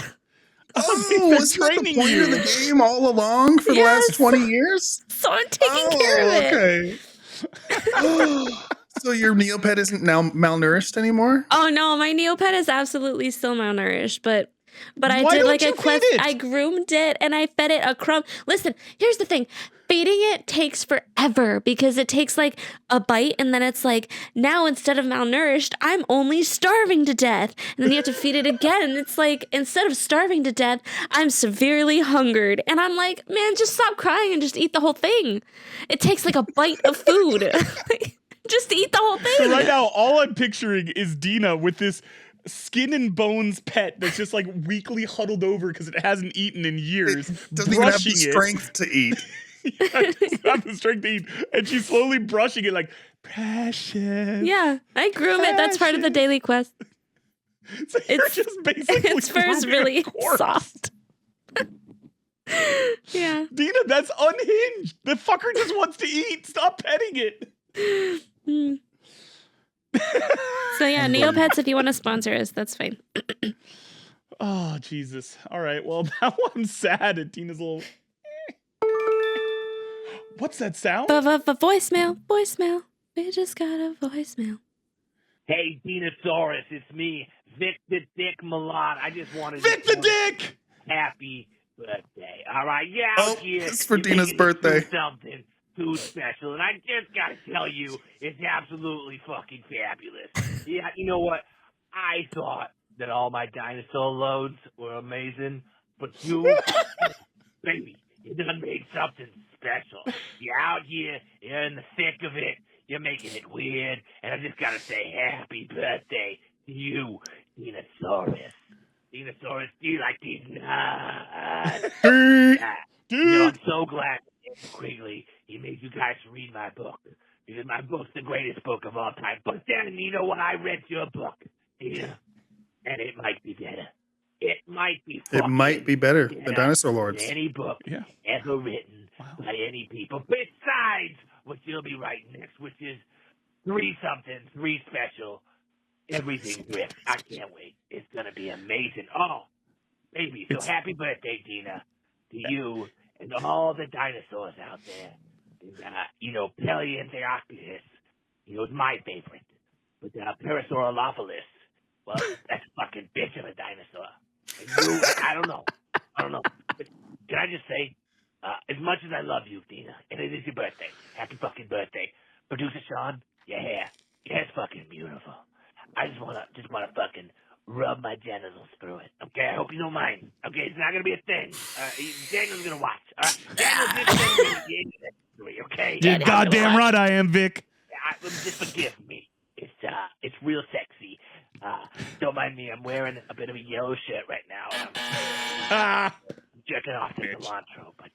Oh, was that the point of the game all along for the last 20 years? So I'm taking care of it. Okay. So your Neopet isn't now malnourished anymore? Oh no, my Neopet is absolutely still malnourished, but I Why did don't like you a quest. feed it? I groomed it and I fed it a crumb. Listen, here's the thing. Feeding it takes forever because it takes like a bite and then it's like, now instead of malnourished, I'm only starving to death. And then you have to feed it again. And it's like, instead of starving to death, I'm severely hungered. And I'm like, man, just stop crying and just eat the whole thing. It takes like a bite of food. Just eat the whole thing. So right now, all I'm picturing is Dina with this skin and bones pet that's just like weakly huddled over because it hasn't eaten in years. It doesn't even have the strength to eat. It doesn't have the strength to eat. And she's slowly brushing it like, precious. Yeah, I groom it. That's part of the daily quest. So you're just basically Its fur is grooming a really corpse. soft. Yeah. Dina, that's unhinged. The fucker just wants to eat. Stop petting it. So yeah, Neopets, if you want to sponsor us, that's fine. Oh, Jesus. All right. Well, now I'm sad at Dina's little... What's that sound? Voicemail. We just got a voicemail. Hey, Dinosaurus, it's me, Vic the Dick Milan. I just wanted Vic to the Dick! happy birthday. All right, yeah, Oh, here. it's for you're Dina's making it birthday. do something too special, and I just gotta tell you, it's absolutely fucking fabulous. Yeah, you know what? I thought that all my dinosaur loads were amazing, but you, baby, you done made something special. You're out here, you're in the thick of it, you're making it weird, and I just gotta say happy birthday to you, Dinosaurus. Dinosaurus, do you like these nuts? Yeah. You know, I'm so glad that Quigley, he made you guys read my book. Because my book's the greatest book of all time. But then, you know what? I read your book, Dina, and it might be better. It might be It might be better better than Dinosaur than Lords. any book Yeah. ever written by any people. Besides what you'll be writing next, which is 3-something, 3 special, everything ripped. I can't wait. It's going to be amazing. Oh, baby. So happy birthday, Dina, to you and all the dinosaurs out there. And, you know, Paleontocus, you know, is my favorite. But Parasaurolophilus, well, that's a fucking bitch of a dinosaur. And you, I don't know. But can I just say, as much as I love you, Dina, and it is your birthday, happy fucking birthday. Producer Sean, your hair's fucking beautiful. I just wanna fucking rub my genitals through it. Okay, I hope you don't mind. Okay, it's not gonna be a thing. Daniel's gonna watch. Daniel's just gonna be into that story, okay? You're goddamn right I am, Vic. Just forgive me. It's real sexy. Don't mind me. I'm wearing a bit of a yellow shirt right now. And Ah, I'm jerking off the cilantro. But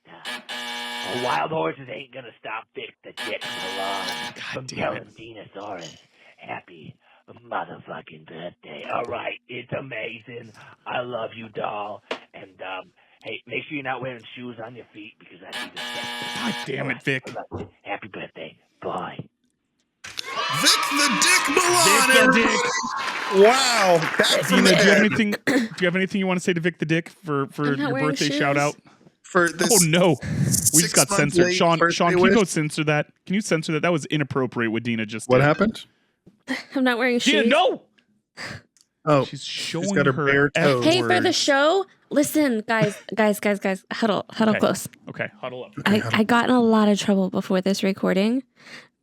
wild horses ain't going to stop Vic the Dick Milan from telling Dinosaurus happy motherfucking birthday. All right. It's amazing. I love you, doll. And, hey, make sure you're not wearing shoes on your feet because that's even better. God damn it, Vic. I love you. Happy birthday. Bye. Vic the Dick Milan. Vic the Dick. Wow. That's Dina, do you have bad. anything? Do you have anything you want to say to Vic the Dick for I'm not your wearing birthday shoes. shout out? For this Oh no, we just got 6 month censored. late Sean, birthday can you wish? go censor that? Can you censor that? That was inappropriate. What Dina just What did. happened? I'm not wearing Dina, shoes. no. Oh, She's showing got her her bare toes. Hey, for the F-words. show, listen, guys, huddle Okay. close. Okay, huddle up. I got in a lot of trouble before this recording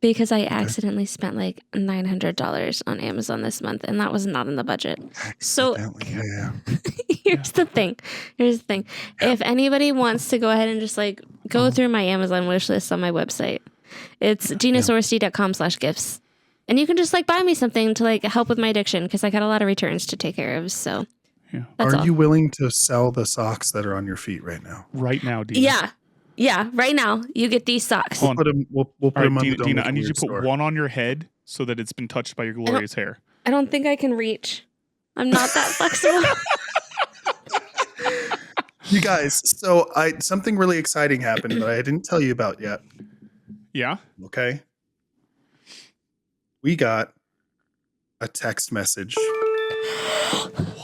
because I accidentally spent like $900 on Amazon this month, and that was not in the budget. So yeah. here's the thing. If anybody wants to go ahead and just like go through my Amazon wish list on my website, it's dinosaurusd.com/gifts. And you can just like buy me something to like help with my addiction because I got a lot of returns to take care of. So that's Are all. you willing to sell the socks that are on your feet right now? Right now, Dina. Yeah. Right now, you get these socks. Hold on. Put them. We'll put All them right, on the Dina, Don't I Make need you Weird to put store. one on your head so that it's been touched by your glorious hair. I don't think I can reach. I'm not that flexible. You guys, so something really exciting happened that I didn't tell you about yet. Yeah. Okay. We got a text message.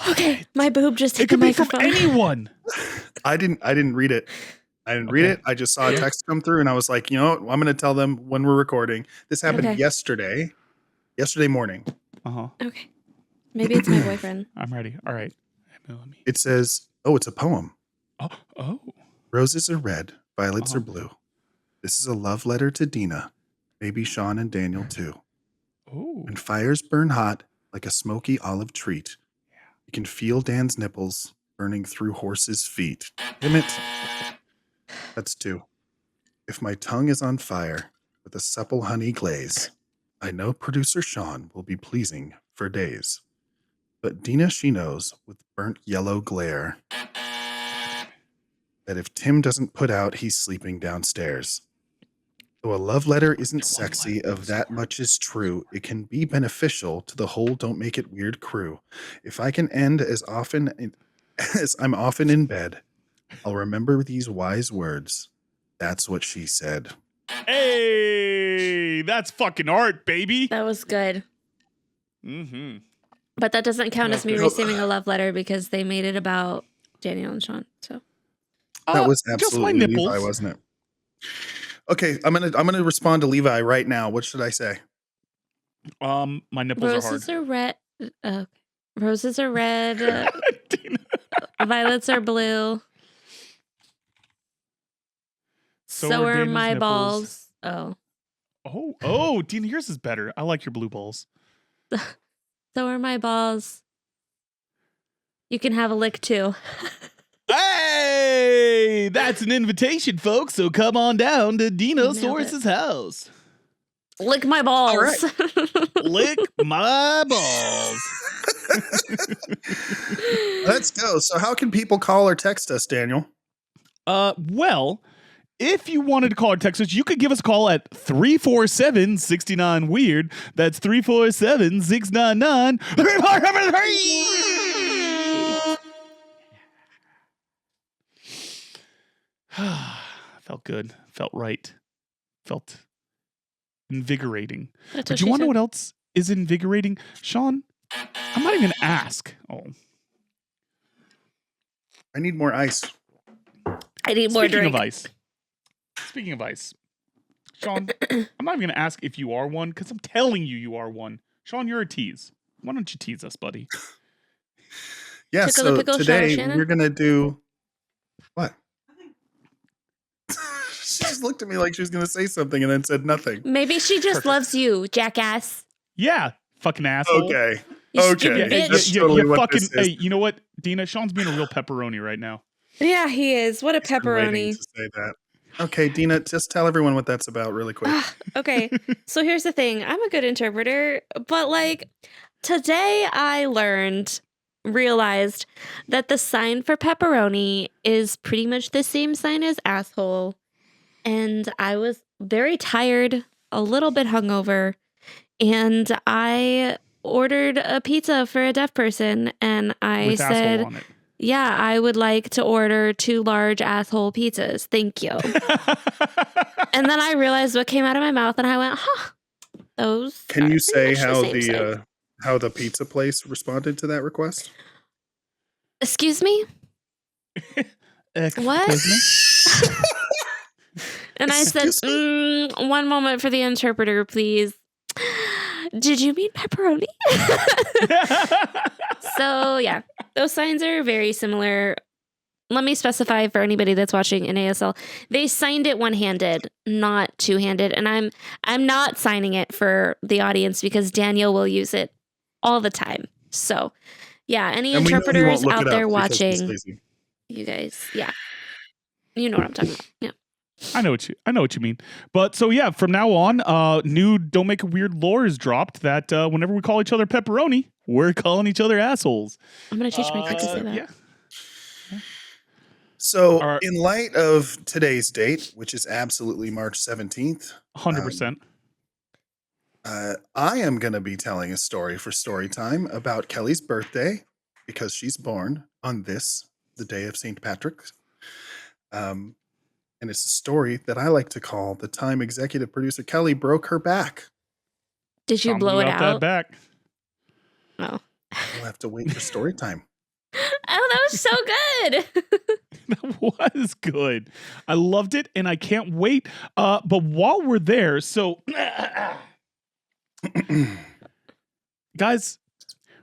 Okay, my boob just It hit the could be from microphone. anyone. I didn't read it. I didn't read Okay. it. I just saw a text come through and I was like, you know what? I'm going to tell them when we're recording. This happened Okay. yesterday morning. Uh-huh. Okay, maybe it's my boyfriend. I'm ready. All right. It says, it's a poem. Oh. Roses are red, violets Uh-huh. are blue. This is a love letter to Dina, maybe Sean and Daniel too. Oh. And fires burn hot like a smoky olive treat. You can feel Dan's nipples burning through horses' feet. Damn it. That's 2. If my tongue is on fire with a supple honey glaze, I know producer Sean will be pleasing for days. But Dina, she knows with burnt yellow glare that if Tim doesn't put out, he's sleeping downstairs. Though a love letter isn't sexy, of that much is true. It can be beneficial to the whole Don't Make It Weird crew. If I can end as I'm often in bed, I'll remember these wise words. That's what she said. Hey, that's fucking art, baby. That was good, Mm-hmm. but that doesn't count as me good. receiving a love letter because they made it about Daniel and Sean. So That was just my absolutely nipples. Levi, wasn't it? Okay, I'm gonna respond to Levi right now. What should I say? My nipples are hard. roses are red. Roses are red. Dina. Violets are blue. So are Dana's my nipples. balls. Oh, Dina, yours is better. I like your blue balls. So are my balls. You can have a lick too. Hey, that's an invitation, folks. So come on down to Dinosaurus's house. Lick my balls. All right. Lick my balls. Let's go. So how can people call or text us, Daniel? Well, if you wanted to call or text us, you could give us a call at 347-69-WEIRD. That's 347-699-3473. Felt good. Felt right. Felt invigorating. That's But what you she want to know said. what else is invigorating? Sean, I might even ask. Oh, I need more ice. I need more speaking drink. of ice. Speaking of ice. Sean, I'm not even going to ask if you are one because I'm telling you are one. Sean, you're a tease. Why don't you tease us, buddy? Yeah, Tickle the so pickle, shout out, today Shannon. we're gonna do what? She just looked at me like she was gonna say something and then said nothing. Maybe she just loves you, jackass. Yeah, fucking asshole. Okay. You Okay. stupid Yeah, bitch. That's totally you what fucking. this is. Hey, you know what, Dina? Sean's being a real pepperoni right now. Yeah, he is. What a Been waiting pepperoni. to say that. Okay, Dina, just tell everyone what that's about really quick. Okay, so here's the thing. I'm a good interpreter, but like today I realized that the sign for pepperoni is pretty much the same sign as asshole. And I was very tired, a little bit hungover, and I ordered a pizza for a deaf person, and I With asshole said, on it. yeah, I would like to order 2 large asshole pizzas. Thank you. And then I realized what came out of my mouth, and I went, huh, those. Can are you pretty say much the same sign. how the pizza place responded to that request? Excuse me? What? Excuse me? And I said, one moment for the interpreter, please. Did you mean pepperoni? So, yeah, those signs are very similar. Let me specify for anybody that's watching in ASL, they signed it one-handed, not two-handed. And I'm not signing it for the audience because Daniel will use it all the time. So, yeah, any And we know he interpreters won't look out it there up because he's watching, lazy. you guys, yeah. You know what I'm talking about. Yeah. I know what you mean. But so yeah, from now on, new Don't Make It Weird lore is dropped that whenever we call each other pepperoni, we're calling each other assholes. I'm going to teach my kids to say that. Yeah. So, in light of today's date, which is absolutely March 17th, 100%. I am going to be telling a story for story time about Kelly's birthday because she's born on the day of St. Patrick's. And it's a story that I like to call the time executive producer Kelly broke her back. Did you blow it out? That back. No. We'll have to wait for story time. Oh, that was so good. That was good. I loved it, and I can't wait. But while we're there, so guys,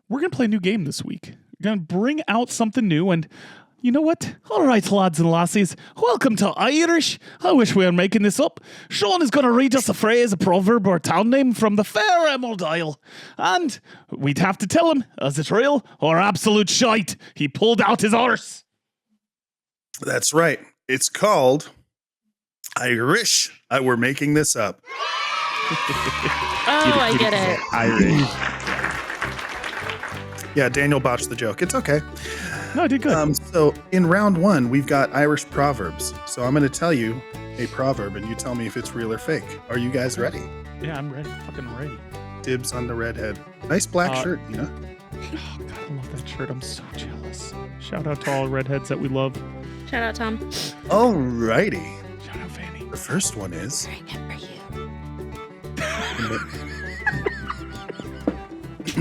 we're gonna play a new game this week. We're gonna bring out something new, and you know what? All right, lads and lassies, welcome to Irish. I wish we were making this up. Sean is going to read us a phrase, a proverb, or a town name from the fair Emerald Isle. And we'd have to tell him, is it real or absolute shite? He pulled out his arse. That's right. It's called Irish. We're making this up. Oh, I get it. Irish. Yeah, Daniel botched the joke. It's okay. No, I did good. So in round 1, we've got Irish proverbs. So I'm going to tell you a proverb, and you tell me if it's real or fake. Are you guys ready? Yeah, I'm ready. Fucking ready. Dibs on the redhead. Nice black shirt, Dina. Oh, God, I love that shirt. I'm so jealous. Shout out to all redheads that we love. Shout out, Tom. Alrighty. Shout out, Fanny. The first one is... Very good for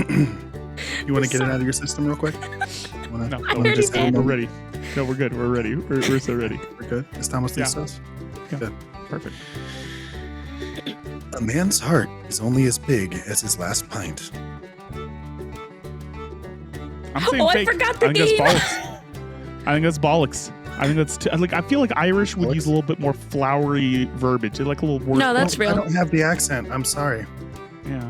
you. You want to get it out of your system real quick? No, already did. we're ready. No, we're good. We're ready. We're so ready. We're good? Is Thomas Yeah. Listos? Yeah. Good. Perfect. A man's heart is only as big as his last pint. I'm saying Oh, I fake. forgot the I think that's name. bollocks. I think that's bollocks. I think that's I feel like Irish would use a little bit more flowery verbiage, like a little word. No, that's I real. don't have the accent. I'm sorry. Yeah.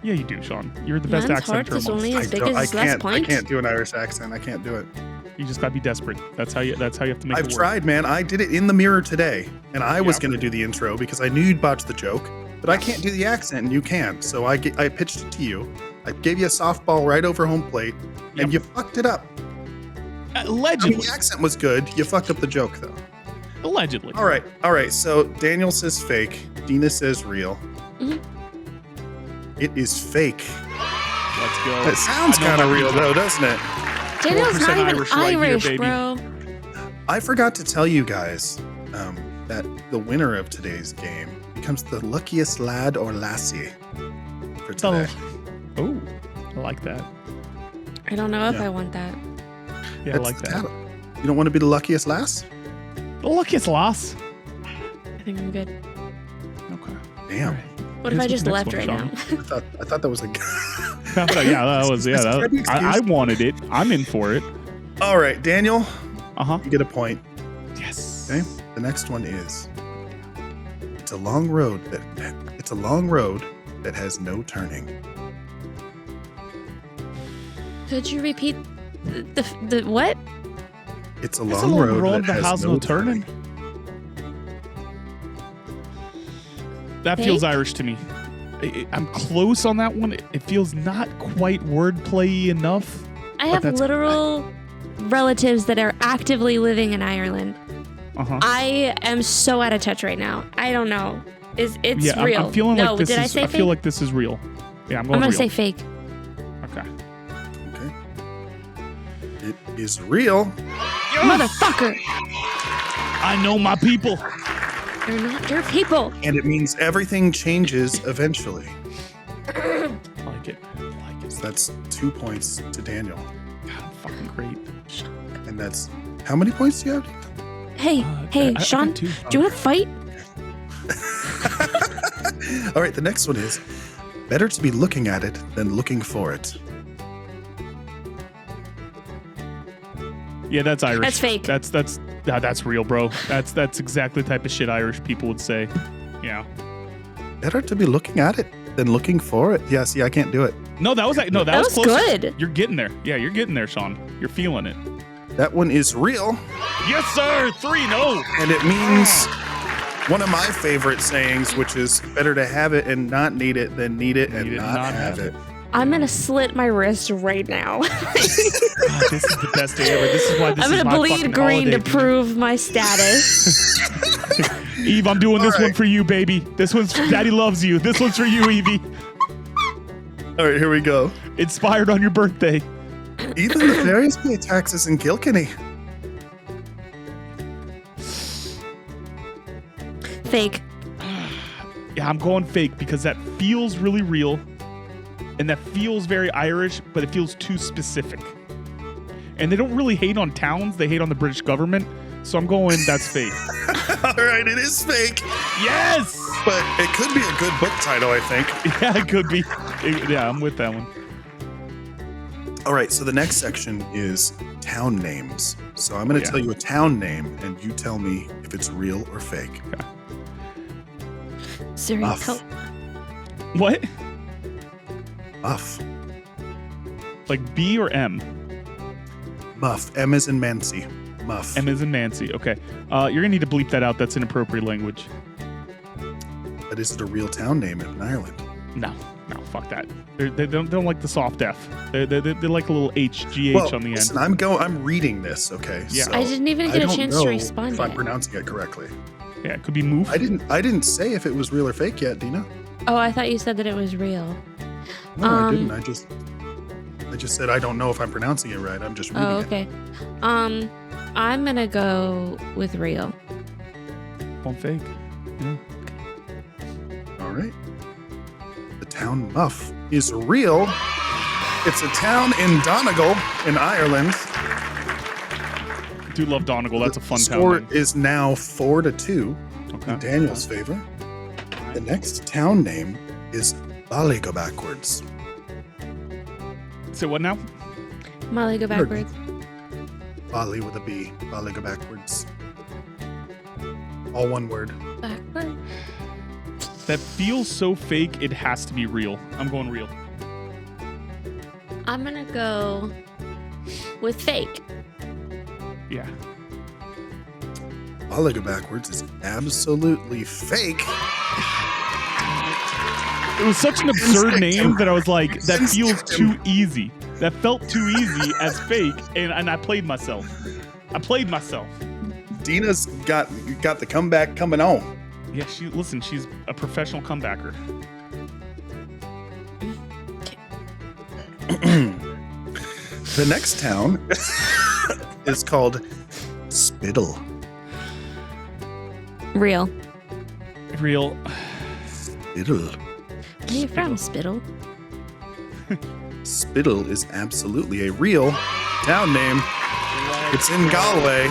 Yeah, you do, Sean. You're the best Man's accent heart is amongst. only as big I as his last can't. I point. can't do an Irish accent. I can't do it. You just gotta be desperate. That's how you have to make I've it work. tried, man. I did it in the mirror today, and I was going to do the intro because I knew you'd botch the joke, but I can't do the accent, and you can. So I pitched it to you. I gave you a softball right over home plate, and you fucked it up. I Allegedly. mean, the accent was good. You fucked up the joke, though. Allegedly. All right. So Daniel says fake. Dina says real. Mhm. It is fake. Let's go. It sounds I know kind of my real, people. though, doesn't it? Daniel's 4% not even Irish right here, Irish, baby. bro. I forgot to tell you guys that the winner of today's game becomes the luckiest lad or lassie for today. Oh, I like that. I don't know if Yeah. I want that. Yeah, I That's like the that. title. You don't want to be the luckiest lass? The luckiest loss. I think I'm good. Okay. Damn. What if I Here's just the left next right one, now? I thought that was a. Yeah, that was. Yeah, Can I be I excused? wanted it. I'm in for it. All right, Daniel, Uh-huh. you get a point. Yes. Okay. The next one is. It's a long road that has no turning. Could you repeat the what? It's a It's long road that has no turning. That feels Fake? Irish to me. I'm close on that one. It feels not quite wordplay enough. I have literal relatives that are actively living in Ireland. Uh-huh. I am so out of touch right now. I don't know. It's real. I'm feeling no, like this did I is. say I fake? feel like this is real. Yeah, I'm going gonna real. say fake. Okay. Okay. It is real. Motherfucker! I know my people. They're not your people. And it means everything changes eventually. Like it. So that's 2 points to Daniel. God, fucking great. And that's how many points do you have? Hey, I Sean, got two. do you want to fight? All right, the next one is better to be looking at it than looking for it. Yeah, that's Irish. That's fake. That's real, bro. That's exactly the type of shit Irish people would say. Yeah. Better to be looking at it than looking for it. Yeah, see, I can't do it. No, that was That was close. good. You're getting there. Yeah, you're getting there, Sean. You're feeling it. That one is real, Yes, sir. 3-0. and it means one of my favorite sayings, which is better to have it and not need it than need it and not have it. I'm gonna slit my wrist right now. God, this is the best day ever. This is why this I'm is gonna my bleed fucking green holiday, to prove my status. Eve, I'm doing this All one right. for you, baby. This one's Daddy loves you. This one's for you, Evie. All right, here we go. Inspired on your birthday. Even the fairies pay taxes in Kilkenny. Fake. Yeah, I'm going fake because that feels really real. And that feels very Irish, but it feels too specific. And they don't really hate on towns, they hate on the British government. So I'm going, that's fake. All right, it is fake, Yes! but it could be a good book title, I think. Yeah, it could be. Yeah, I'm with that one. All right, so the next section is town names. So I'm going to tell you a town name, and you tell me if it's real or fake. Okay. Siri, Muff. help. What? Muff. Like B or M? Muff. M is in Mancy. Muff. M is in Nancy. Okay. You're going to need to bleep that out. That's inappropriate language. But is it a real town name in Ireland? No, fuck that. They don't like the soft F. They like a little H, GH Well, on the listen, end. I'm reading this, okay? Yeah. So I didn't even I get a don't chance to know respond if I'm yet. pronouncing it correctly. Yeah, it could be move. I didn't say if it was real or fake yet, Dina. Oh, I thought you said that it was real. No, I didn't. I just said I don't know if I'm pronouncing it right. I'm just reading Oh, it. okay. I'm gonna go with real. On fake. Yeah. All right. The town Muff is real. It's a town in Donegal in Ireland. I do love Donegal. That's a fun town. Score name. is now 4-2 Okay. in Daniel's favor. The next town name is Bally Go Backwards. So what now? Molly, go backwards. Bally with a B. Bally Go Backwards. All one word. Backward. That feels so fake. It has to be real. I'm going real. I'm gonna go with fake. Yeah. Bally Go Backwards is absolutely fake. It was such an absurd name that I was like, that feels too easy. That felt too easy as fake, and I played myself. Dina's got the comeback coming on. Yeah, she's a professional comebacker. The next town is called Spittle. Real. Real. Spittle. Where are you from, Spittle? Spittle is absolutely a real town name. It's in Galway.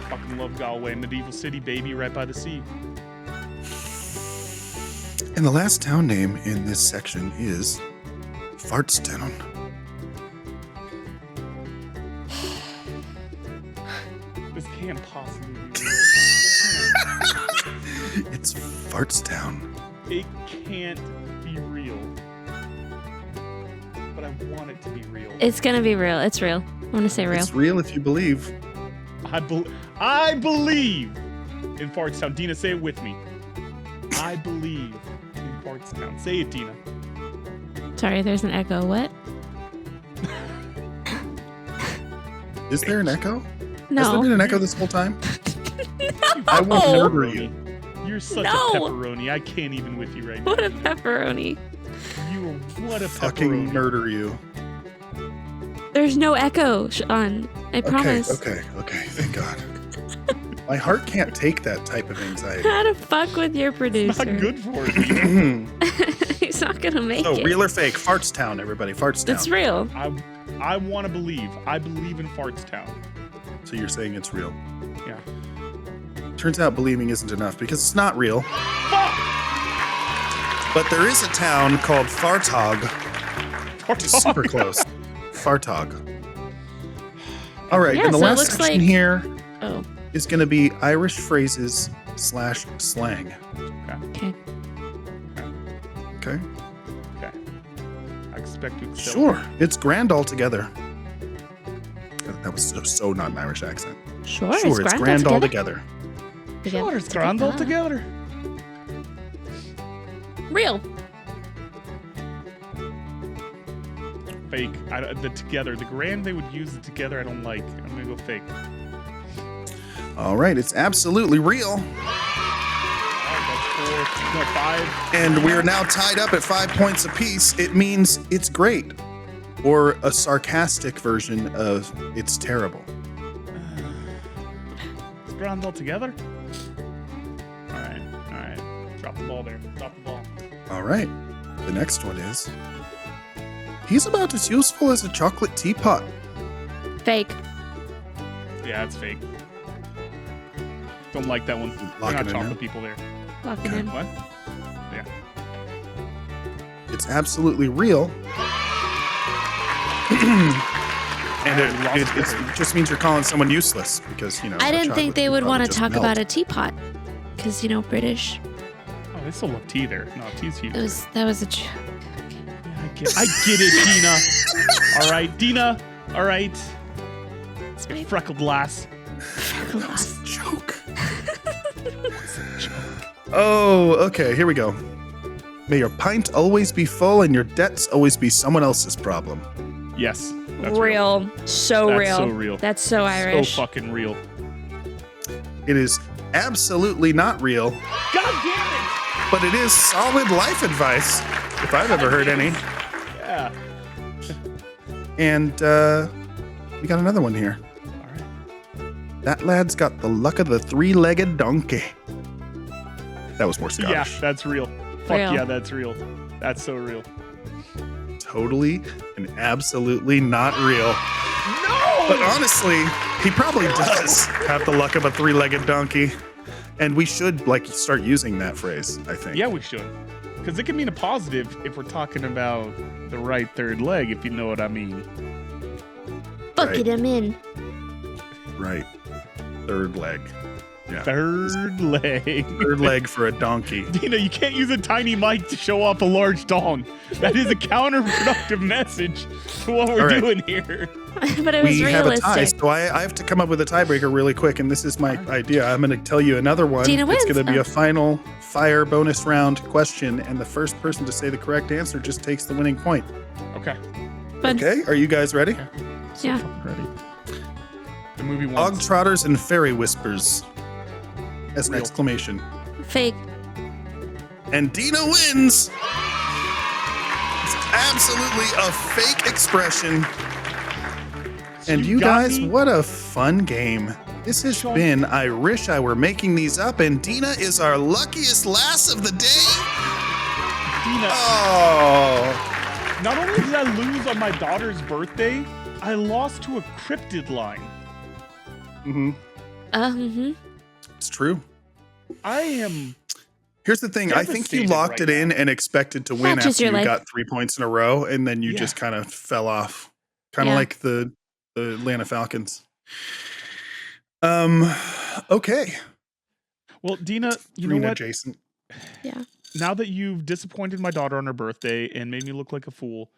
Fucking love Galway, medieval city, baby, right by the sea. And the last town name in this section is Fartstown. This can't possibly be real. It's Fartstown. It can't be real. But I want it to be real. It's gonna be real. It's real. I'm gonna say real. It's real if you believe. I believe in Fartstown. Dina, say it with me. I believe in Fartstown. Say it, Dina. Sorry, there's an echo. What? Is there an echo? No. Has there been an echo this whole time? No. I will murder you. You're such No. a pepperoni. I can't even with you right now. What a pepperoni. You are what a Fucking pepperoni. murder you. There's no echo, Sean. I promise. Okay. Thank God. My heart can't take that type of anxiety. How to fuck with your producer. Not good for it. Dina. He's not gonna make Oh, it. real or fake? Fartstown, everybody. Fartstown. It's real. I want to believe. I believe in Fartstown. So you're saying it's real. Yeah. Turns out believing isn't enough because it's not real. But there is a town called Fartog. Which is super close. Fartog. All right, Yeah, and the so it last looks section like- here Oh, is going to be Irish phrases / slang. okay. Okay? Okay. I expect to excel. Sure. It's grand altogether. That was so not an Irish accent. Sure, Sure, it's grand altogether. altogether. Sure, it's grand all together. Real. Fake. The together. The grand they would use the together I don't like. I'm going to go fake. All right, it's absolutely real. Alright, that's 4. No, 5. And we're now tied up at 5 points apiece. It means it's great. Or a sarcastic version of it's terrible. It's grand all together? Alright. Drop the ball there. Drop the ball. All right, the next one is he's about as useful as a chocolate teapot. Fake. Yeah, it's fake. Don't like that one. We're Lock not it in chocolate now. people there. Lock it in. What? Yeah. It's absolutely real. And it just means you're calling someone useless because, you know. I a didn't chocolate think they would teapot want to just talk melt. about a teapot. Because, British. Oh, they still love tea there. No, tea's huge. That was a joke. Yeah, I get it, Dina. All right, Dina. All right. It's my Freckled lass. That was a joke. Oh, okay, here we go. May your pint always be full and your debts always be someone else's problem. Yes. That's real. So That's real. so real. That's so Irish. So fucking real. It is absolutely not real, God damn it! but it is solid life advice, if I've ever heard any. Yeah. And we got another one here. All right. That lad's got the luck of the three-legged donkey. That was more Yeah, Scottish. that's real. Fuck Real. yeah, that's real. That's so real. Totally and absolutely not real. No! But honestly, he probably does have the luck of a three-legged donkey. And we should start using that phrase, I think. Yeah, we should. Because it can mean a positive if we're talking about the right third leg, if you know what I mean. Bucket him in. Right. Third leg. Yeah. Third leg. Third leg for a donkey. Dina, you can't use a tiny mic to show off a large dong. That is a counterproductive message to what we're All right. doing here. But it was We have a realistic. tie, so I have to come up with a tiebreaker really quick, and this is my idea. I'm going to tell you another one. Dina It's wins. going to be Oh. a final fire bonus round question, and the first person to say the correct answer just takes the winning point. Okay. Fun. Okay, are you guys ready? So Yeah. fucking ready. The movie Og wants. trotters and fairy whispers. As an Real. exclamation. Fake. And Dina wins. It's absolutely a fake expression. And you got guys, me. what a fun game. This has Sean. been I Wish I Were Making These Up, and Dina is our luckiest lass of the day. Dina, Oh. not only did I lose on my daughter's birthday, I lost to a cryptid line. Mm-hmm. Mm-hmm. It's true. I am. Here's the thing. I think you Devastated locked right it in and expected to win Matches after your you life. got 3 points in a row, and then you Yeah. just kind of fell off. Kind of Yeah. like the Atlanta Falcons. Okay. Well, Dina, you know Green what? adjacent. Now that you've disappointed my daughter on her birthday and made me look like a fool,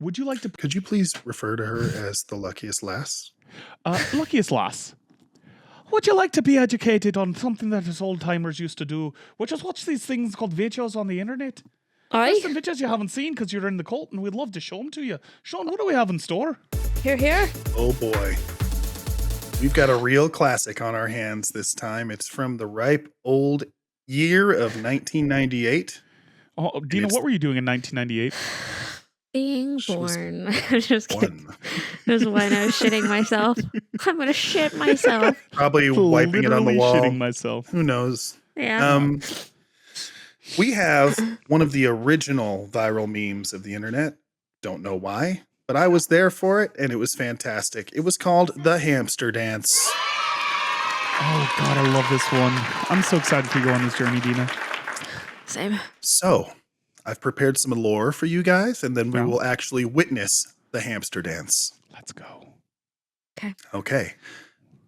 would you like to Could you please refer to her as the luckiest lass? luckiest lass? would you like to be educated on something that us old timers used to do, which is watch these things called videos on the internet? There's some videos you haven't seen because you're in the cult, and we'd love to show them to you. Sean, what do we have in store? Here. Oh boy. We've got a real classic on our hands this time. It's from the ripe old year of 1998. Oh, Dina, what were you doing in 1998? Being born. I'm just kidding. There's one. I was shitting myself. I'm going to shit myself. Probably wiping it on the Literally wall. shitting myself. Who knows? Yeah. We have one of the original viral memes of the internet. Don't know why, but I was there for it, and it was fantastic. It was called The Hamster Dance. Oh, God, I love this one. I'm so excited to go on this journey, Dina. Same. So, I've prepared some lore for you guys, and then we will actually witness the hamster dance. Let's go. Okay.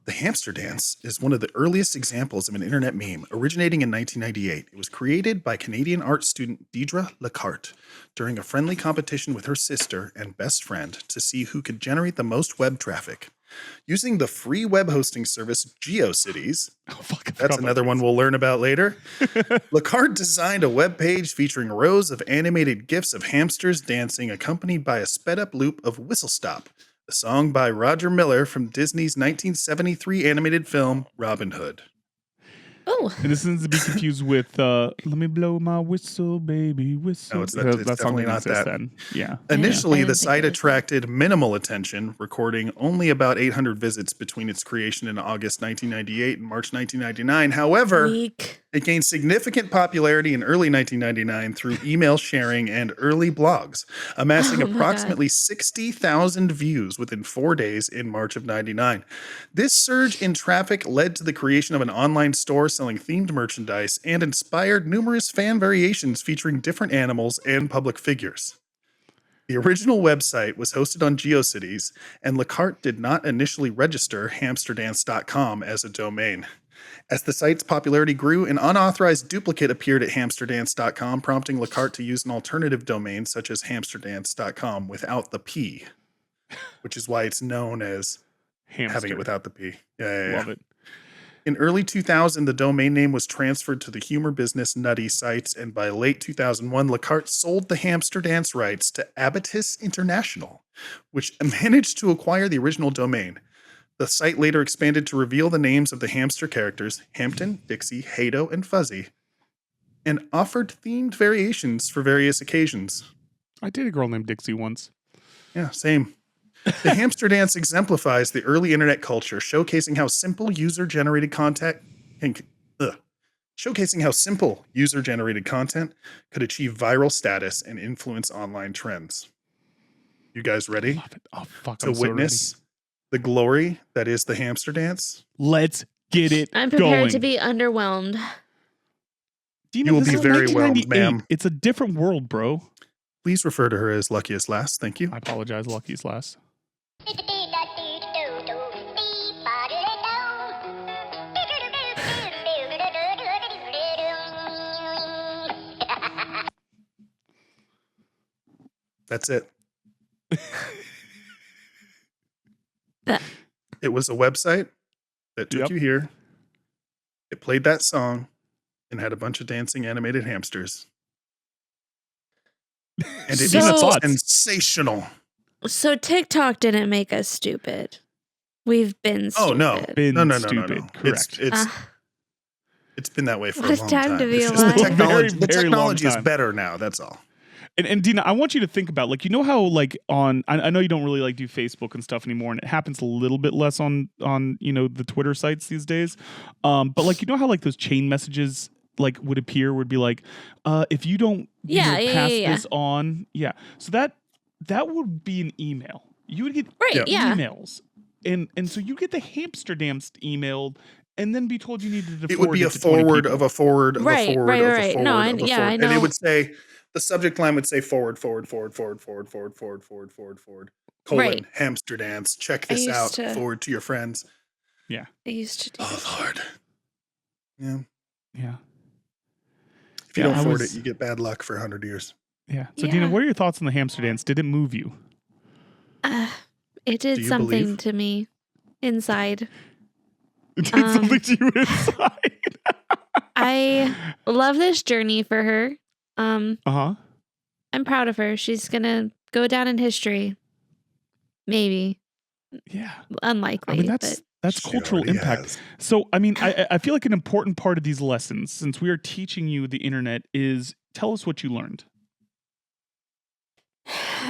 The hamster dance is one of the earliest examples of an internet meme, originating in 1998. It was created by Canadian art student Deidre Lacarte during a friendly competition with her sister and best friend to see who could generate the most web traffic. Using the free web hosting service GeoCities, that's another one we'll learn about later, Lacarte designed a web page featuring rows of animated GIFs of hamsters dancing accompanied by a sped-up loop of Whistle Stop, a song by Roger Miller from Disney's 1973 animated film Robin Hood. Oh. And this isn't to be confused with Let Me Blow My Whistle, Baby Whistle. No, it's definitely not that. Then. Yeah. Initially, the site attracted minimal attention, recording only about 800 visits between its creation in August 1998 and March 1999. However, it gained significant popularity in early 1999 through email sharing and early blogs, amassing approximately 60,000 views within 4 days in March of 99. This surge in traffic led to the creation of an online store selling themed merchandise and inspired numerous fan variations featuring different animals and public figures. The original website was hosted on GeoCities, and Lacarte did not initially register hamsterdance.com as a domain. As the site's popularity grew, an unauthorized duplicate appeared at hamsterdance.com, prompting Lacarte to use an alternative domain such as hamsterdance.com without the P, which is why it's known as having it without the P. Yeah. Love it. In early 2000, the domain name was transferred to the humor business Nutty Sites, and by late 2001, Lacarte sold the hamster dance rights to Abatis International, which managed to acquire the original domain. The site later expanded to reveal the names of the hamster characters, Hampton, Dixie, Hado, and Fuzzy, and offered themed variations for various occasions. I dated a girl named Dixie once. Yeah, same. The hamster dance exemplifies the early internet culture, showcasing how simple user-generated content could achieve viral status and influence online trends. You guys ready? Love it. Oh, fuck, to witness the glory that is the hamster dance? Let's get it I'm prepared going. to be underwhelmed. Dina, you will be very whelmed, ma'am. It's a different world, bro. Please refer to her as Luckiest Last. Thank you. I apologize, Lucky's Last. That's it. It was a website that took you here. It played that song and had a bunch of dancing animated hamsters. And it was sensational. So TikTok didn't make us stupid. We've been stupid. Oh, no. No. Correct. It's been that way for a long time to be It's alive. just the Very technology long is time. better now. That's all. And Dina, I want you to think about, like, you know how, like, I know you don't really like do Facebook and stuff anymore, and it happens a little bit less on you know, the Twitter sites these days. But like, you know how like those chain messages like would appear, would be like, if you don't pass this on, so that would be an email. You would get emails, and so you get the hamster dance emailed, and then be told you needed to. It would be a forward of a forward of a forward of a forward of a forward. I know. And it would say, the subject line would say forward, colon, hamster dance. Check this out. Forward to your friends. Yeah. I used to do Oh, Lord. Yeah. Yeah. If you don't forward it, you get bad luck for 100 years. Yeah. So, Dina, what are your thoughts on the hamster dance? Did it move you? It did something to me inside. It did something to you inside. I love this journey for her. Uh-huh. I'm proud of her. She's gonna go down in history. Maybe. Yeah. Unlikely. I mean, that's She cultural already impact. has. So, I mean, I feel like an important part of these lessons, since we are teaching you the internet, is tell us what you learned.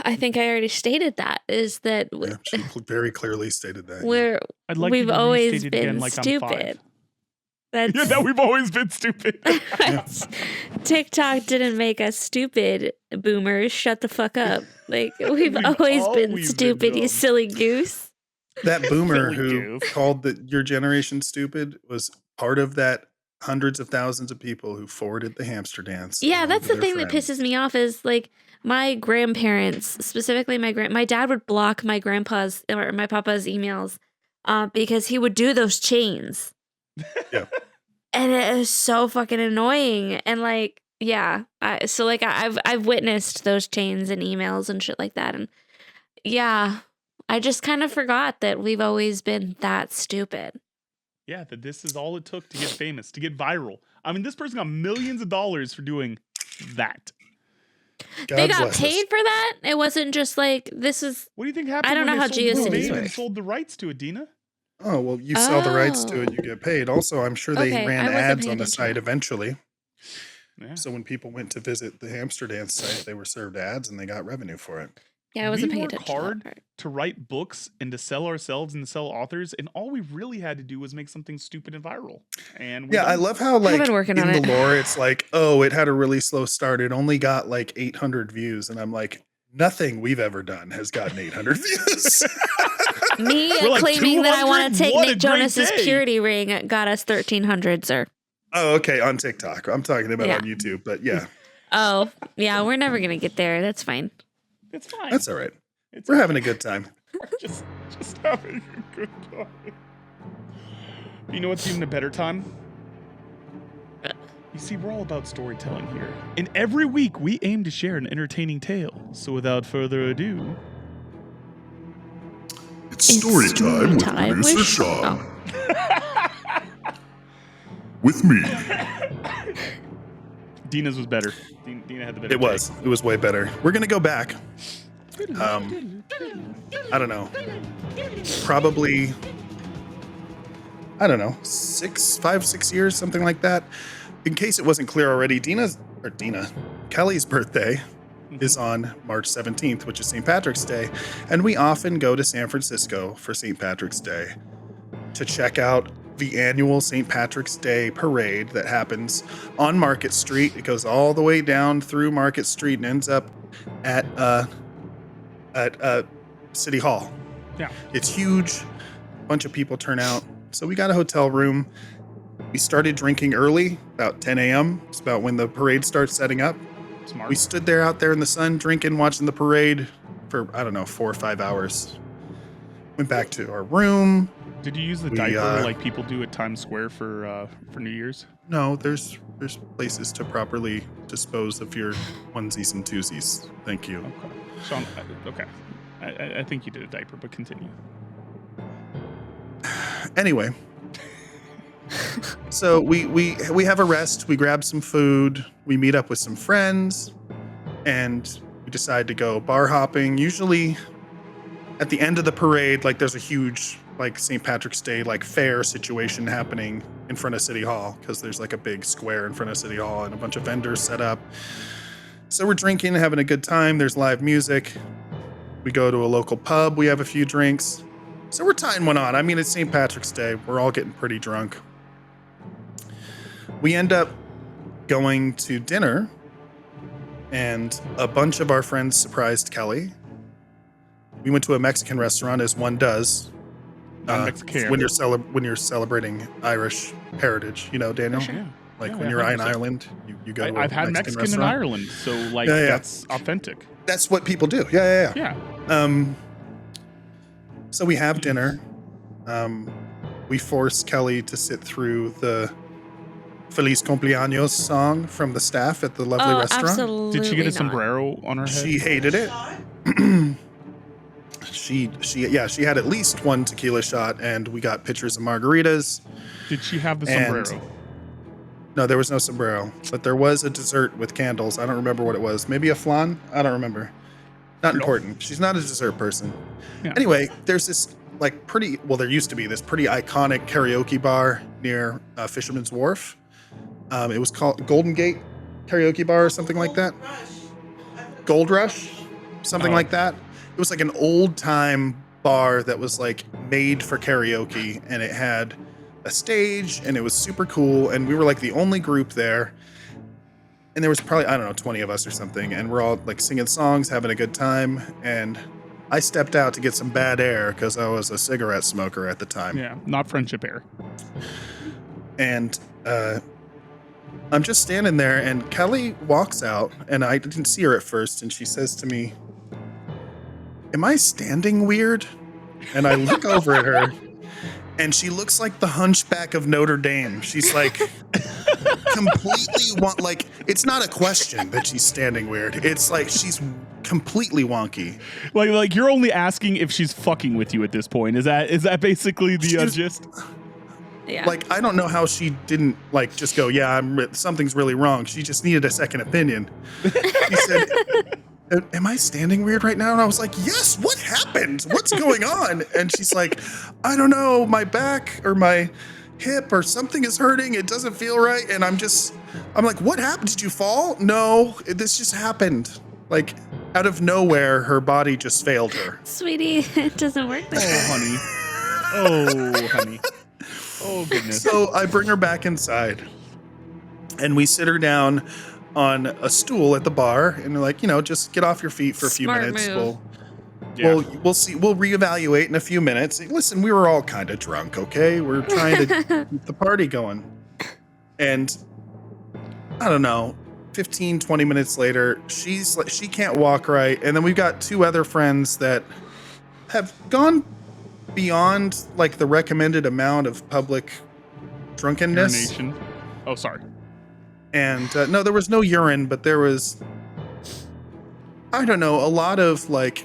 I think I already stated that. Is that Yeah, she very clearly stated that. I'd like you we've to always restate it been again like I'm stupid. 5. That's Yeah, that we've always been stupid. TikTok didn't make us stupid, boomers. Shut the fuck up. Like we've always been always been stupid, you dumb. silly goose. That boomer Silly who goof. called your generation stupid was part of that hundreds of thousands of people who forwarded the hamster dance. Yeah, along that's to the their thing that friends. pisses me off is like my grandparents, specifically my dad would block my grandpa's or my papa's emails because he would do those chains. Yeah. And it is so fucking annoying. And like, yeah, I've witnessed those chains and emails and shit like that. And yeah, I just kind of forgot that we've always been that stupid. Yeah, that this is all it took to get famous, to get viral. I mean, this person got millions of dollars for doing that. God They got bless us. paid for that. It wasn't just like this is. What do you think happened? I don't when know they how sold the GeoCities domain and work. sold the rights to it, Dina? Oh, well, you sell the rights to it, you get paid. Also, I'm sure they Okay, ran I wasn't ads paying on the attention. site eventually. Yeah. So when people went to visit the hamster dance site, they were served ads and they got revenue for it. Yeah, I wasn't we paying work attention. to that hard part. to write books and to sell ourselves and to sell authors, and all we really had to do was make something stupid and viral. And we Yeah, I done. love how like been working in on the it. lore, it's like, oh, it had a really slow start. It only got like 800 views. And I'm like, nothing we've ever done has gotten 800 views. Me We're like, claiming that I want 200? to take What a Nick great Jonas's day. purity ring got us 1,300, sir. Oh, okay. On TikTok. I'm talking about Yeah. on YouTube, but yeah, Oh, yeah, we're never gonna get there. That's fine. It's fine. that's all right. It's We're having a good time. just having a good time. You know what's even a better time? You see, we're all about storytelling here. And every week we aim to share an entertaining tale. So without further ado, It's story time with time producer with Sean. Oh. With me. Dina's was better. Dina had the better It was. It was way better. We're going to go back. I don't know. Probably, I don't know, 5, 6 years, something like that. In case it wasn't clear already, Kelly's birthday is on March 17th, which is St. Patrick's Day. And we often go to San Francisco for St. Patrick's Day to check out the annual St. Patrick's Day parade that happens on Market Street. It goes all the way down through Market Street and ends up at City Hall. Yeah. It's huge. A bunch of people turn out. So we got a hotel room. We started drinking early, about 10 a.m. It's about when the parade starts setting up. Smart. We stood there out there in the sun, drinking, watching the parade for, 4 or 5 hours. Went back to our room. Did you use the We, diaper like people do at Times Square for New Year's? No, there's places to properly dispose of your onesies and twosies. Thank you. Okay. Sean, okay. I think you did a diaper, but continue. Anyway, so we have a rest. We grab some food. We meet up with some friends, and we decide to go bar hopping. Usually, at the end of the parade, like there's a huge like St. Patrick's Day like fair situation happening in front of City Hall because there's like a big square in front of City Hall and a bunch of vendors set up. So we're drinking, having a good time. There's live music. We go to a local pub. We have a few drinks. So we're tying one on. I mean, it's St. Patrick's Day. We're all getting pretty drunk. We end up going to dinner, and a bunch of our friends surprised Kelly. We went to a Mexican restaurant, as one does. I'm Mexican. When you're celebrating Irish heritage, you know, Daniel. Yeah. Like Yeah, when you're in 100%. Ireland, you go to a I've had Mexican in restaurant. Ireland, so like Yeah, yeah. that's authentic. That's what people do. Yeah. Yeah. So we have dinner. We force Kelly to sit through the Feliz Cumpleaños song from the staff at the lovely restaurant. Absolutely Did she get a not. sombrero on her head? She hated it. Shot? she had at least one tequila shot, and we got pitchers of margaritas. Did she have the And- sombrero? No, there was no sombrero, but there was a dessert with candles. I don't remember what it was. Maybe a flan? I don't remember. Not important. She's not a dessert person. Yeah. Anyway, there's this there used to be this pretty iconic karaoke bar near Fisherman's Wharf. It was called Golden Gate Karaoke Bar or something like that. Gold Rush, something like that. It was like an old time bar that was like made for karaoke, and it had a stage, and it was super cool, and we were like the only group there. And there was probably, I don't know, 20 of us or something, and we're all like singing songs, having a good time. And I stepped out to get some bad air because I was a cigarette smoker at the time. Yeah, not friendship air. And I'm just standing there, and Kelly walks out, and I didn't see her at first, and she says to me, "Am I standing weird?" And I look over at her, and she looks like the Hunchback of Notre Dame. She's like completely like, it's not a question that she's standing weird. It's like she's completely wonky. Like you're only asking if she's fucking with you at this point. Is that basically the gist? Yeah. Like, I don't know how she didn't like just go, yeah, something's really wrong. She just needed a second opinion. She said, "Am I standing weird right now?" And I was like, "Yes, what happened? What's going on?" And she's like, "I don't know, my back or my hip or something is hurting. It doesn't feel right." And I'm like, "What happened? Did you fall?" "No, this just happened." Like, out of nowhere, her body just failed her. Sweetie, it doesn't work that way. Oh, honey. Oh, goodness. So I bring her back inside, and we sit her down on a stool at the bar, and they're like, just get off your feet for a few Smart minutes. move. We'll see. We'll reevaluate in a few minutes. Listen, we were all kind of drunk, okay? We're trying to keep the party going. And I don't know, 15, 20 minutes later, she's like, she can't walk right. And then we've got two other friends that have gone beyond like the recommended amount of public drunkenness. Urination. Oh, sorry. And no, there was no urine, but there was, I don't know, a lot of like,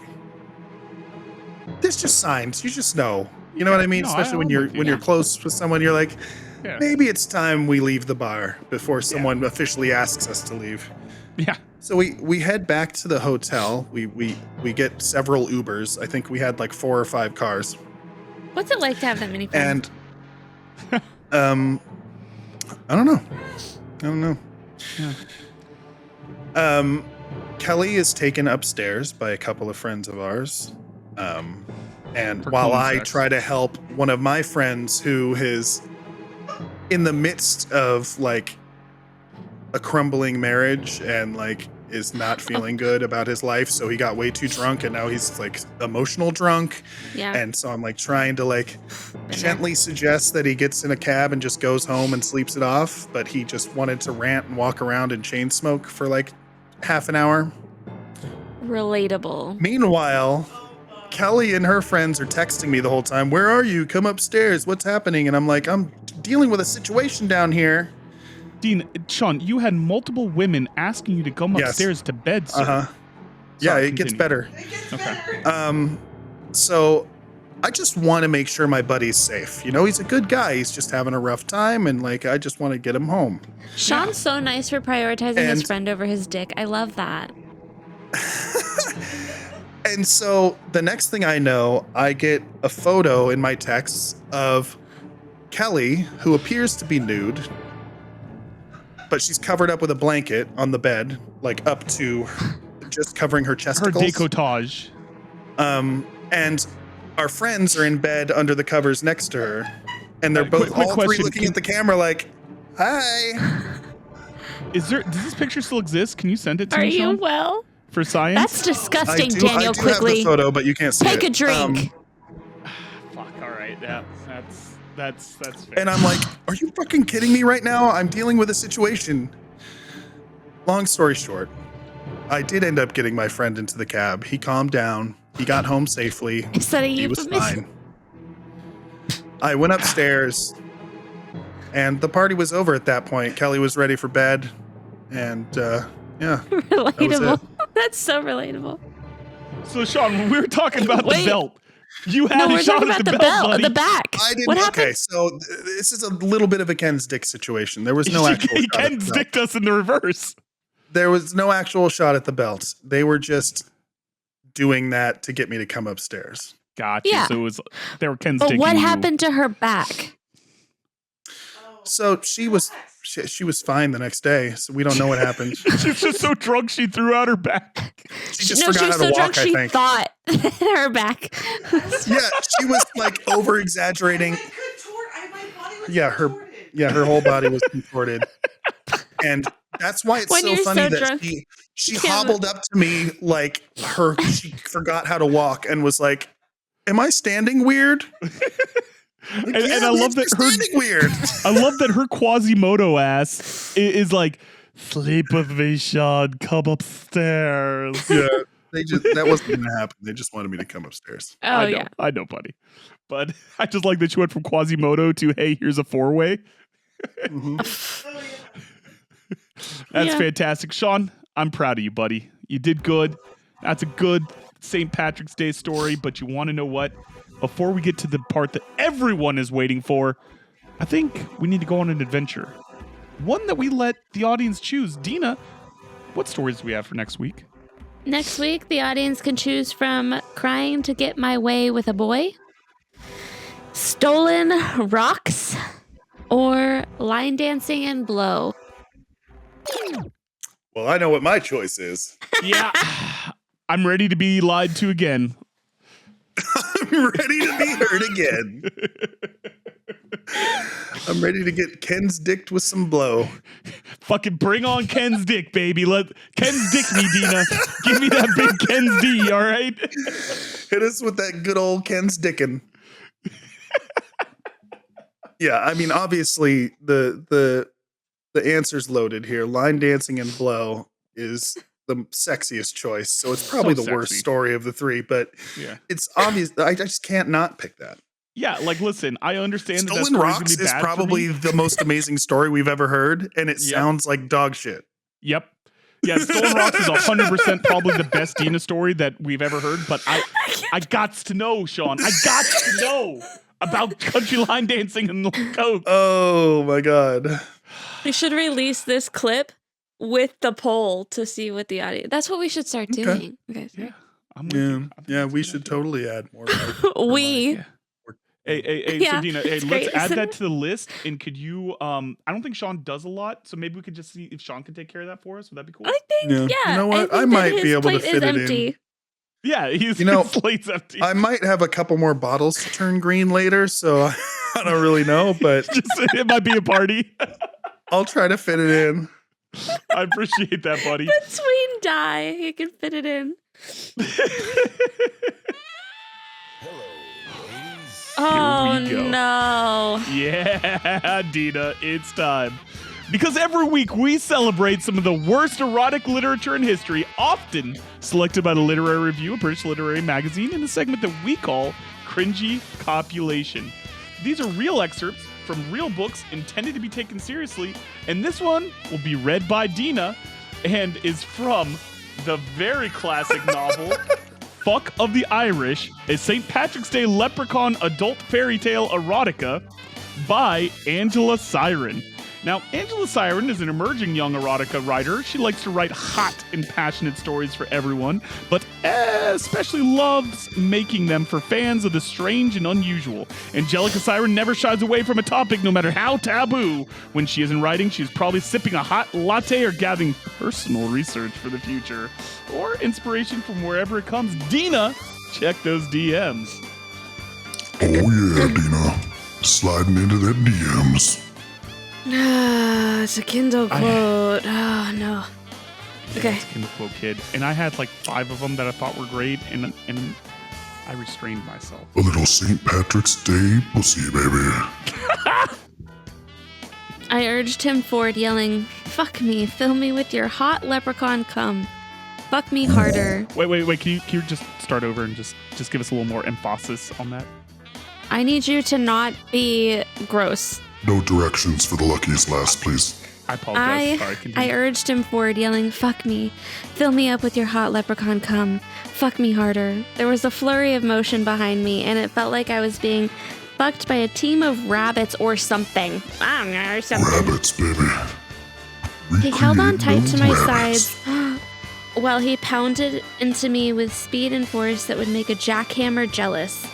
there's just signs. You just know. You know what I mean? No, Especially when I'm with you. you're close with someone, you're like, Yeah. maybe it's time we leave the bar before someone officially asks us to leave. Yeah. So we head back to the hotel. We get several Ubers. I think we had like 4 or 5 cars. What's it like to have that many friends? And I don't know. Yeah. Kelly is taken upstairs by a couple of friends of ours. And For while clone I sex. try to help one of my friends who is in the midst of like a crumbling marriage and like is not feeling good about his life, so he got way too drunk and now he's like emotional drunk. Yeah. And so I'm like trying to like gently suggest that he gets in a cab and just goes home and sleeps it off, but he just wanted to rant and walk around and chain smoke for like half an hour. Relatable. Meanwhile, Kelly and her friends are texting me the whole time. "Where are you? Come upstairs. What's happening?" And I'm like, "I'm dealing with a situation down here." Dean, Sean, you had multiple women asking you to come Yes. upstairs to bed, sir. Uh-huh. Yeah, Sorry, it gets continue. better. It gets Okay. better. So I just want to make sure my buddy's safe. He's a good guy. He's just having a rough time, and like I just want to get him home. Sean's so nice for prioritizing his And- friend over his dick. I love that. And so the next thing I know, I get a photo in my texts of Kelly, who appears to be nude, but she's covered up with a blanket on the bed, like up to just covering her Her chesticles. decotage. And our friends are in bed under the covers next to her, and they're both quick all three question. looking at the camera like, "Hi." Does this picture still exist? Can you send it to Are me, you Sean? well? For science? That's disgusting, I Daniel. do have Quigley. the photo, but you can't see Take it. a drink. Fuck, all right. Yeah, that's fair. And I'm like, "Are you fucking kidding me right now? I'm dealing with a situation." Long story short, I did end up getting my friend into the cab. He calmed down. He got home safely. Is that a He was euphemism? fine. I went upstairs, and the party was over at that point. Kelly was ready for bed, and yeah. Relatable. it. That's so relatable. So, Sean, when we were talking about the Wait. belt, you had No, a we're shot talking at about the the belt, buddy. the back. I didn't. What happened? Okay, so this is a little bit of a Ken's dick situation. There was no actual. He shot at Ken the belt. sticked us in the reverse. There was no actual shot at the belt. They were just doing that to get me to come upstairs. Gotcha. Yeah. So they were Ken But sticking what you. happened to her back? So she was fine the next day. So we don't know what happened. She's just so drunk she threw out her back. She just No, forgot she was how to so walk. drunk I she think. thought her back. Yeah, she was like over exaggerating. My body was Yeah, contorted. her whole body was contorted, and that's why it's When so you're funny so that drunk, she you can't- hobbled up to me like she forgot how to walk and was like, "Am I standing weird?" Like, And I love that you're standing weird. I love that her Quasimodo ass is like, sleep with me, Sean. Come upstairs. Yeah, that wasn't gonna happen. They just wanted me to come upstairs. Oh, I know, yeah. I know, buddy. But I just like that she went from Quasimodo to, hey, here's a 4-way. Mhm. That's Yeah. fantastic. Sean, I'm proud of you, buddy. You did good. That's a good St. Patrick's Day story, but you want to know what? Before we get to the part that everyone is waiting for, I think we need to go on an adventure. One that we let the audience choose. Dina, what stories do we have for next week? Next week, the audience can choose from Crying to Get My Way with a Boy, Stolen Rocks, or Line Dancing and Blow. Well, I know what my choice is. Yeah, I'm ready to be lied to again. I'm ready to be hurt again. I'm ready to get Ken's dicked with some blow. Fucking bring on Ken's dick, baby. Let Ken's dick me, Dina. Give me that big Ken's D, all right? Hit us with that good old Ken's dickin'. Yeah, I mean, obviously the answer's loaded here. Line dancing and blow is the sexiest choice, so it's probably So the worst sexy. story of the three. But Yeah. it's obvious. I just can't not pick that. Yeah, like listen, I understand that Stolen story's gonna Rocks be is bad for probably me. the most amazing story we've ever heard, and it Yep. sounds like dog shit. Yep. Yeah, Stolen Rocks is 100% probably the best Dina story that we've ever heard, but I gots to know, Sean. I gots to know about country line dancing and the coke. Oh my god. We should release this clip with the poll to see what the audience. That's what we should start Okay. doing. Okay. Yeah. I'm with Yeah, you. I think yeah, that's a we good should idea. totally add more. We. Yeah. Hey, Yeah, so Dina, hey, it's let's great, add isn't that it? to the list. And could you, I don't think Sean does a lot, so maybe we could just see if Sean can take care of that for us. Would that be cool? I think, Yeah. yeah. You know what? I I think might that be his able to plate fit is it in. empty. Yeah, his You know, slate's empty. I might have a couple more bottles to turn green later, so I don't really know, but It might be a party. I'll try to fit it in. I appreciate that, buddy. Between die, you can fit it in. Oh we go. no. Yeah, Dina, it's time. Because every week we celebrate some of the worst erotic literature in history, often selected by the Literary Review, a British literary magazine, in a segment that we call Cringy Copulation. These are real excerpts from real books intended to be taken seriously, and this one will be read by Dina and is from the very classic novel Fuck of the Irish, a St. Patrick's Day leprechaun adult fairy tale erotica by Angela Siren. Now, Angela Siren is an emerging young erotica writer. She likes to write hot and passionate stories for everyone, but especially loves making them for fans of the strange and unusual. Angelica Siren never shies away from a topic, no matter how taboo. When she isn't writing, she's probably sipping a hot latte or gathering personal research for the future, or inspiration from wherever it comes. Dina, check those DMs. Oh yeah, Dina. Sliding into that DMs. It's a Kindle quote. Oh no. Okay. It's Kindle Quote Kid, and I had like 5 of them that I thought were great, and I restrained myself. A little St. Patrick's Day pussy, baby. I urged him forward, yelling, "Fuck me, fill me with your hot leprechaun cum. Fuck me harder. Wait. Can you just start over and just give us a little more emphasis on that? I need you to not be gross." No directions for the luckiest last, please. I apologize. Sorry, continue. I urged him forward, yelling, "Fuck me. Fill me up with your hot leprechaun cum. Fuck me harder." There was a flurry of motion behind me, and it felt like I was being fucked by a team of rabbits or something. I don't know, or something. Rabbits, baby. He held on tight Recreate to my those rabbits. sides while he pounded into me with speed and force that would make a jackhammer jealous.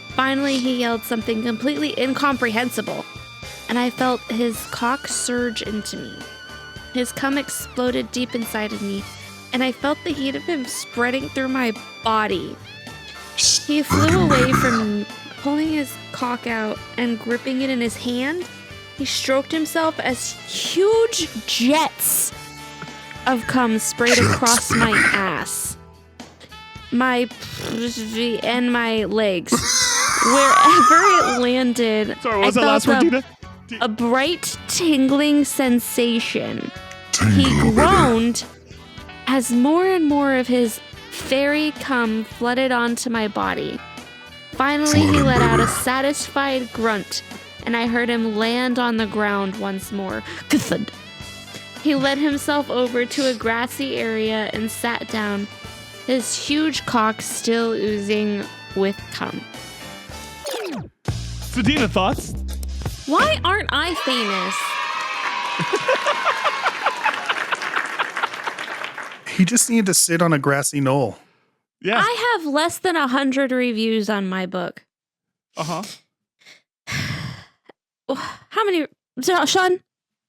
Finally, he yelled something completely incomprehensible, and I felt his cock surge into me. His cum exploded deep inside of me, and I felt the heat of him spreading through my body. He flew away from me, pulling his cock out and gripping it in his hand. He stroked himself as huge jets of cum sprayed across my ass, my and my legs. Wherever it landed, Sorry, what was I that last felt word, Dina? a bright tingling sensation. He Tingle, baby. groaned as more and more of his fairy cum flooded onto my body. Finally, he let out a satisfied grunt, and I heard him land on the ground once more. Thud. He led himself over to a grassy area and sat down, his huge cock still oozing with cum. So, Dina, thoughts? Why aren't I famous? He just needed to sit on a grassy knoll. Yeah. I have less than 100 reviews on my book. Uh-huh. How many, Sean?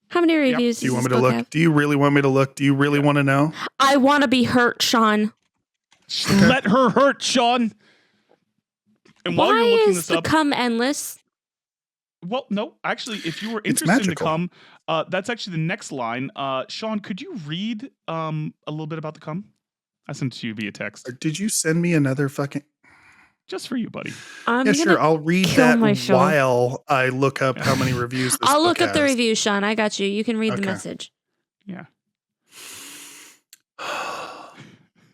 How many reviews Do you does want me this to book look? have? Do you really want me to look? Do you really want to know? I want to be hurt, Sean. Let her hurt, Sean. And while Why you're looking is this the up, cum endless? well, no, actually, if you were It's interested in the magical. cum, that's actually the next line. Sean, could you read a little bit about the cum? I sent it to you via text, Or did you send me another fucking? just for you, buddy. I'm Yeah, gonna sure. I'll read kill that myself. while I look up how many reviews this I'll book look up the has. review, Sean. I got you. You can read the Okay. message. Yeah.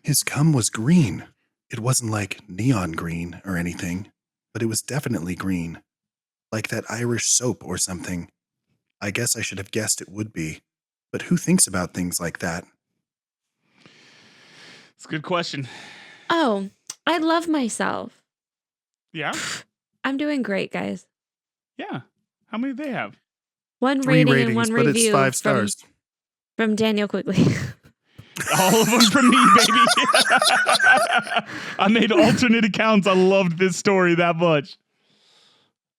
His cum was green. It wasn't like neon green or anything, but it was definitely green. Like that Irish soap or something. I guess I should have guessed it would be. But who thinks about things like that? It's a good question. Oh, I love myself. Yeah? I'm doing great, guys. Yeah. How many do they have? One 3 rating ratings, and one but review it's 5 stars. from Daniel Quigley. All of them from me, baby. I made alternate accounts. I loved this story that much.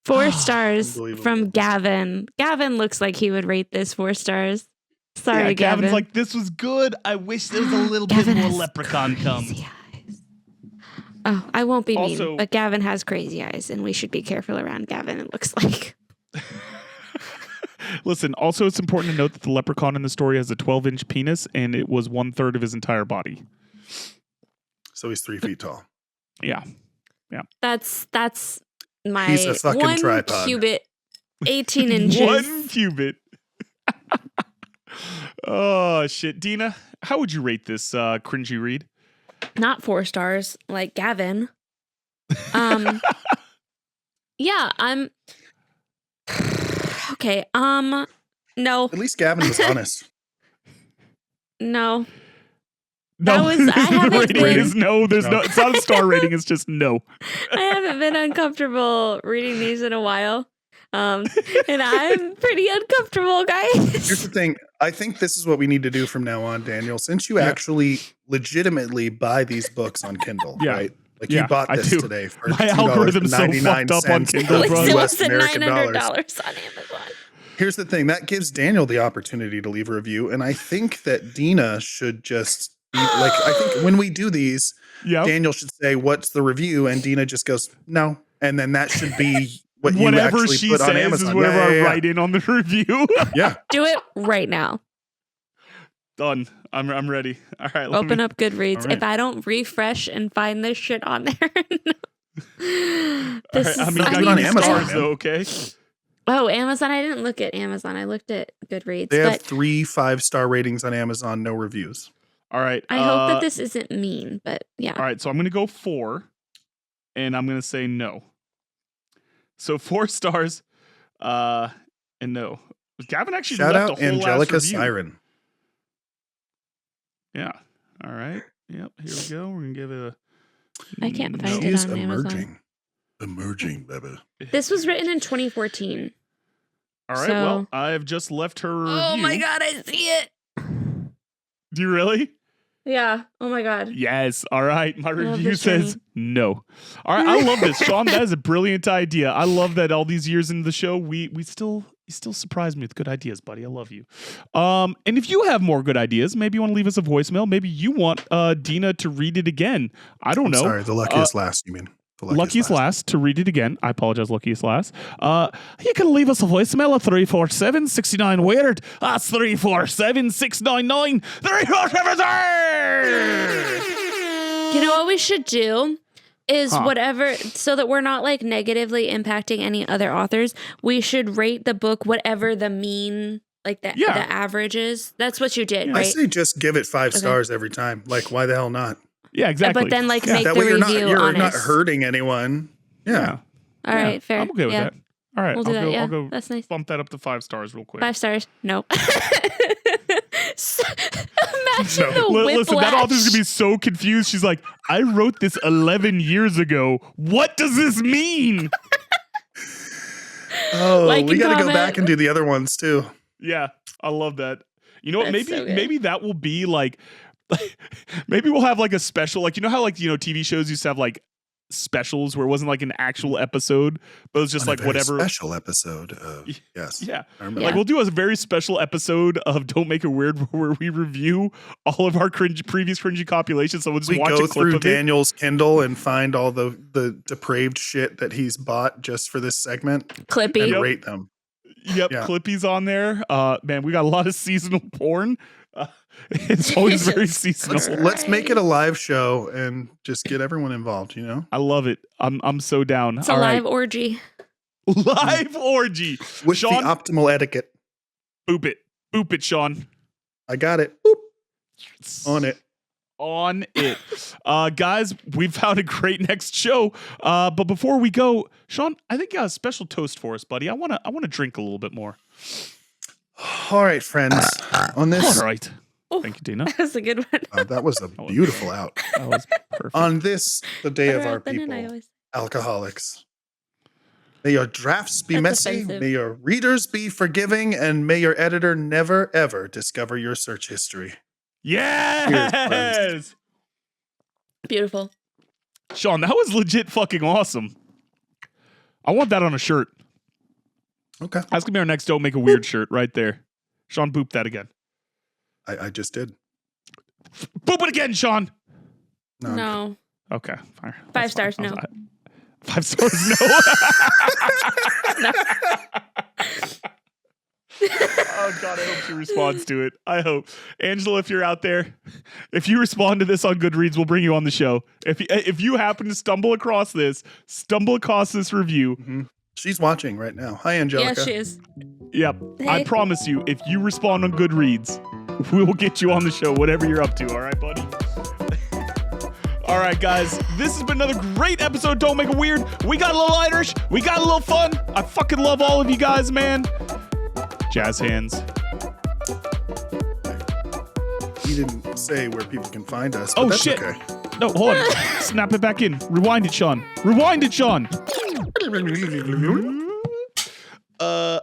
4 stars Unbelievable. from Gavin. Gavin looks like he would rate this 4 stars. Sorry, Yeah, Gavin. Gavin's like, this was good. I wish there was a little bit Gavin more has leprechaun cum. crazy eyes. Oh, I won't be Also- mean, but Gavin has crazy eyes, and we should be careful around Gavin, it looks like. Listen, also it's important to note that the leprechaun in the story has a 12-inch penis, and it was 1/3 of his entire body. So he's 3 feet tall. Yeah. That's my He's a fucking 1 tripod. cubit, 18 inches. 1 cubit. Oh, shit. Dina, how would you rate this cringy read? Not 4 stars like Gavin. Yeah, I'm okay. No, At least Gavin was honest. no. No, That was- I the haven't rating been- is no. There's No. no. It's not a star rating. It's just no. I haven't been uncomfortable reading these in a while. And I'm pretty uncomfortable, Here's guys. the thing. I think this is what we need to do from now on, Daniel. Since you actually legitimately buy these books on Kindle, Yeah. right? Like Yeah, you bought I this do. today for My algorithm's so fucked up on Kindle, Like, bro. still US at American $900 dollars. on Amazon. Here's the thing. That gives Daniel the opportunity to leave a review. And I think that Dina should just be like, I think when we do these, Yeah. Daniel should say, "What's the review?" And Dina just goes, "No." And then that should be what you Whatever actually she put on says Amazon. is whatever Yeah, I yeah, yeah. write in on the review. Yeah. Do it right now. Done. I'm ready. All right. Open up Goodreads. All right. If I don't refresh and find this shit on there, All this right, I is. mean, I I mean, on need Amazon, stars man. though. Okay. Oh, Amazon. I didn't look at Amazon. I looked at Goodreads. They have But 3 5-star ratings on Amazon, no reviews. All right. I hope that this isn't mean. But yeah. All right. So I'm gonna go 4, and I'm gonna say no. So 4 stars, and no. Gavin actually Shout left out a whole Angelica ass review. Siren. Yeah. All right. Yep. Here we go. We're gonna give it a. I can't find She it is on Amazon. Emerging, baby. This was written in 2014. All right. So- Well, I've just left her review. Oh my god, I see it. Do you really? Yeah. Oh my god. Yes. All right. My love review this says journey. no. All right. I love this, Sean. That is a brilliant idea. I love that all these years into the show, you still surprise me with good ideas, buddy. I love you. And if you have more good ideas, maybe you want to leave us a voicemail. Maybe you want Dina to read it again. I don't know. Sorry, the luckiest last, you mean. The Luckiest last to read it again. I apologize, luckiest last. You can leave us a voicemail at 347-69-WEIRD. That's 347-699-3473. You know what we should do is whatever, so that we're not like negatively impacting any other authors, we should rate the book whatever the mean, like the average is. That's what you did, I right? say just give it 5 stars every time. Like, why the hell not? Yeah, exactly. But then like make That the way review you're honest. not hurting anyone. Yeah. All right, fair. I'm okay with that. All right, We'll do that. I'll go That's nice. bump that up to 5 stars real quick. 5 stars. No. Imagine No. the whiplash. Listen, that author's going to be so confused. She's like, I wrote this 11 years ago. What does this mean? Oh, Like we and got to go comment. back and do the other ones too. Yeah, I love that. You know what? That's so good. Maybe that will be like, maybe we'll have like a special, like, you know how like, TV shows used to have like specials where it wasn't like an actual episode, but it was just On a like very whatever. special episode of yes. Yeah. I remember. Yeah. Like we'll do a very special episode of Don't Make It Weird where we review all of our previous cringy compilations. So we'll just We watch go a clip through of it. Daniel's Kindle and find all the depraved shit that he's bought just for this segment Clippy. and Yep. rate them. Yep, Yeah. Clippy's on there. Man, we got a lot of seasonal porn. It's always very seasonal. Let's make it a live show and just get everyone involved, you know? I love it. I'm so down. It's a All right. live orgy. Live orgy. With Sean, the optimal etiquette. boop it. Boop it, Sean. I got it. Boop. On it. On it. Guys, we found a great next show. But before we go, Sean, I think you got a special toast for us, buddy. I wanna drink a little bit more. All right, friends. On this, All right. Oh. Thank you, Dina. That's a good one. that was a beautiful out. That was perfect. On this, the day of our Better than I people, always- alcoholics. May your drafts be That's messy, offensive. may your readers be forgiving, and may your editor never, ever discover your search history. Yes. Beautiful. Sean, that was legit fucking awesome. I want that on a shirt. Okay. That's gonna be our next Don't Make a Weird shirt right there. Sean, boop that again. I just did. Boop it again, Sean. No. I'm No. Okay, fine. 5 That's fine. stars, no. 5 stars, no. Oh God, I hope she responds to it. I hope. Angela, if you're out there, if you respond to this on Goodreads, we'll bring you on the show. If you happen to stumble across this review, kidding. She's watching right now. Hi, Angelica. Yeah, she is. yep, I Hey. promise you, if you respond on Goodreads, we will get you on the show, whatever you're up to. All right, buddy? All right, guys, this has been another great episode of Don't Make It Weird. We got a little Irish. We got a little fun. I fucking love all of you guys, man. Jazz hands. He didn't say where people can find us, but Oh, that's shit. okay. No, hold on. Snap it back in. Rewind it, Sean. Rewind it, Sean. Oh,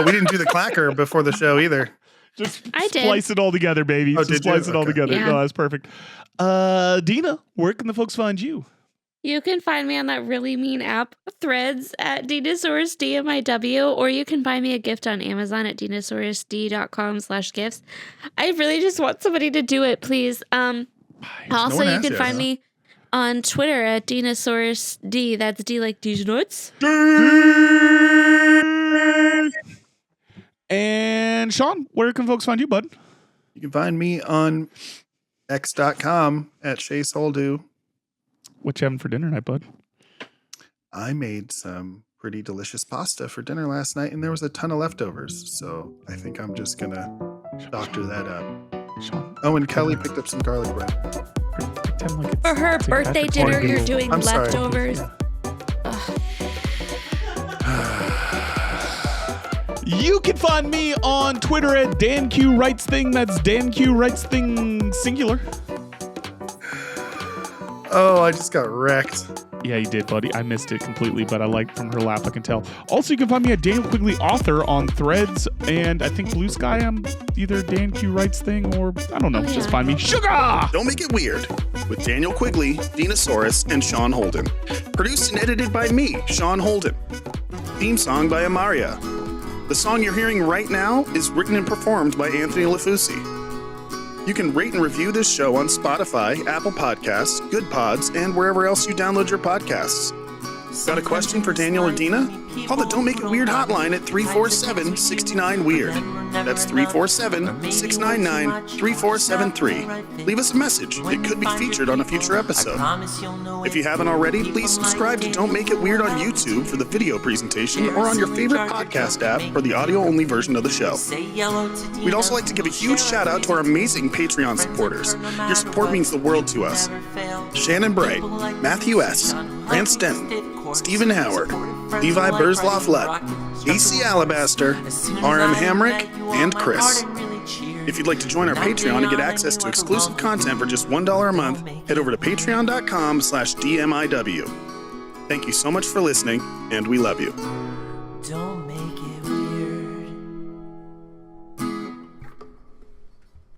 we didn't do the clacker before the show either. Just I did. splice it all together, baby. Oh, Just did you? splice it all Okay. together. Yeah. No, that's perfect. Dina, where can the folks find you? You can find me on that really mean app, Threads, at Dinosaurus DMIW, or you can buy me a gift on Amazon at dinosaurusd.com/gifts. I really just want somebody to do it, please. Also, one you has can yet, find huh? me on Twitter at DinosaurusD. That's D like these nuts. And Sean, where can folks find you, bud? You can find me on x.com at shaysholdu. What you having for dinner tonight, bud? I made some pretty delicious pasta for dinner last night, and there was a ton of leftovers. So I think I'm just going to doctor that up. Sean, Oh, and Kelly picked up some garlic bread. pretend like it's For her St. birthday Patrick's dinner, Day. you're doing I'm sorry. leftovers. You can find me on Twitter at DanQWritesThing. That's DanQWritesThing singular. Oh, I just got wrecked. Yeah, you did, buddy. I missed it completely, but I liked from her laugh, I can tell. Also, you can find me at Daniel Quigley Author on Threads, and I think Blue Sky, I'm either Dan Q Writes Thing or, I don't know, just find me. Sugar! Don't Make It Weird with Daniel Quigley, Dinosaurus, and Sean Holden. Produced and edited by me, Sean Holden. Theme song by Amaria. The song you're hearing right now is written and performed by Anthony Lafusi. You can rate and review this show on Spotify, Apple Podcasts, Good Pods, and wherever else you download your podcasts. Got a question for Daniel or Dina? Call the Don't Make It Weird hotline at 347-69-WEIRD. That's 347-699-3473. Leave us a message. It could be featured on a future episode. If you haven't already, please subscribe to Don't Make It Weird on YouTube for the video presentation or on your favorite podcast app for the audio-only version of the show. We'd also like to give a huge shout out to our amazing Patreon supporters. Your support means the world to us. Shannon Bray, Matthew S., Lance Denton, Stephen Howard, Levi Burzloff-Lutt, AC Alabaster, RM Hamrick, and Chris. If you'd like to join our Patreon and get access to exclusive content for just $1 a month, head over to patreon.com/DMIW. Thank you so much for listening, and we love you. Don't make it weird.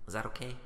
Was that okay?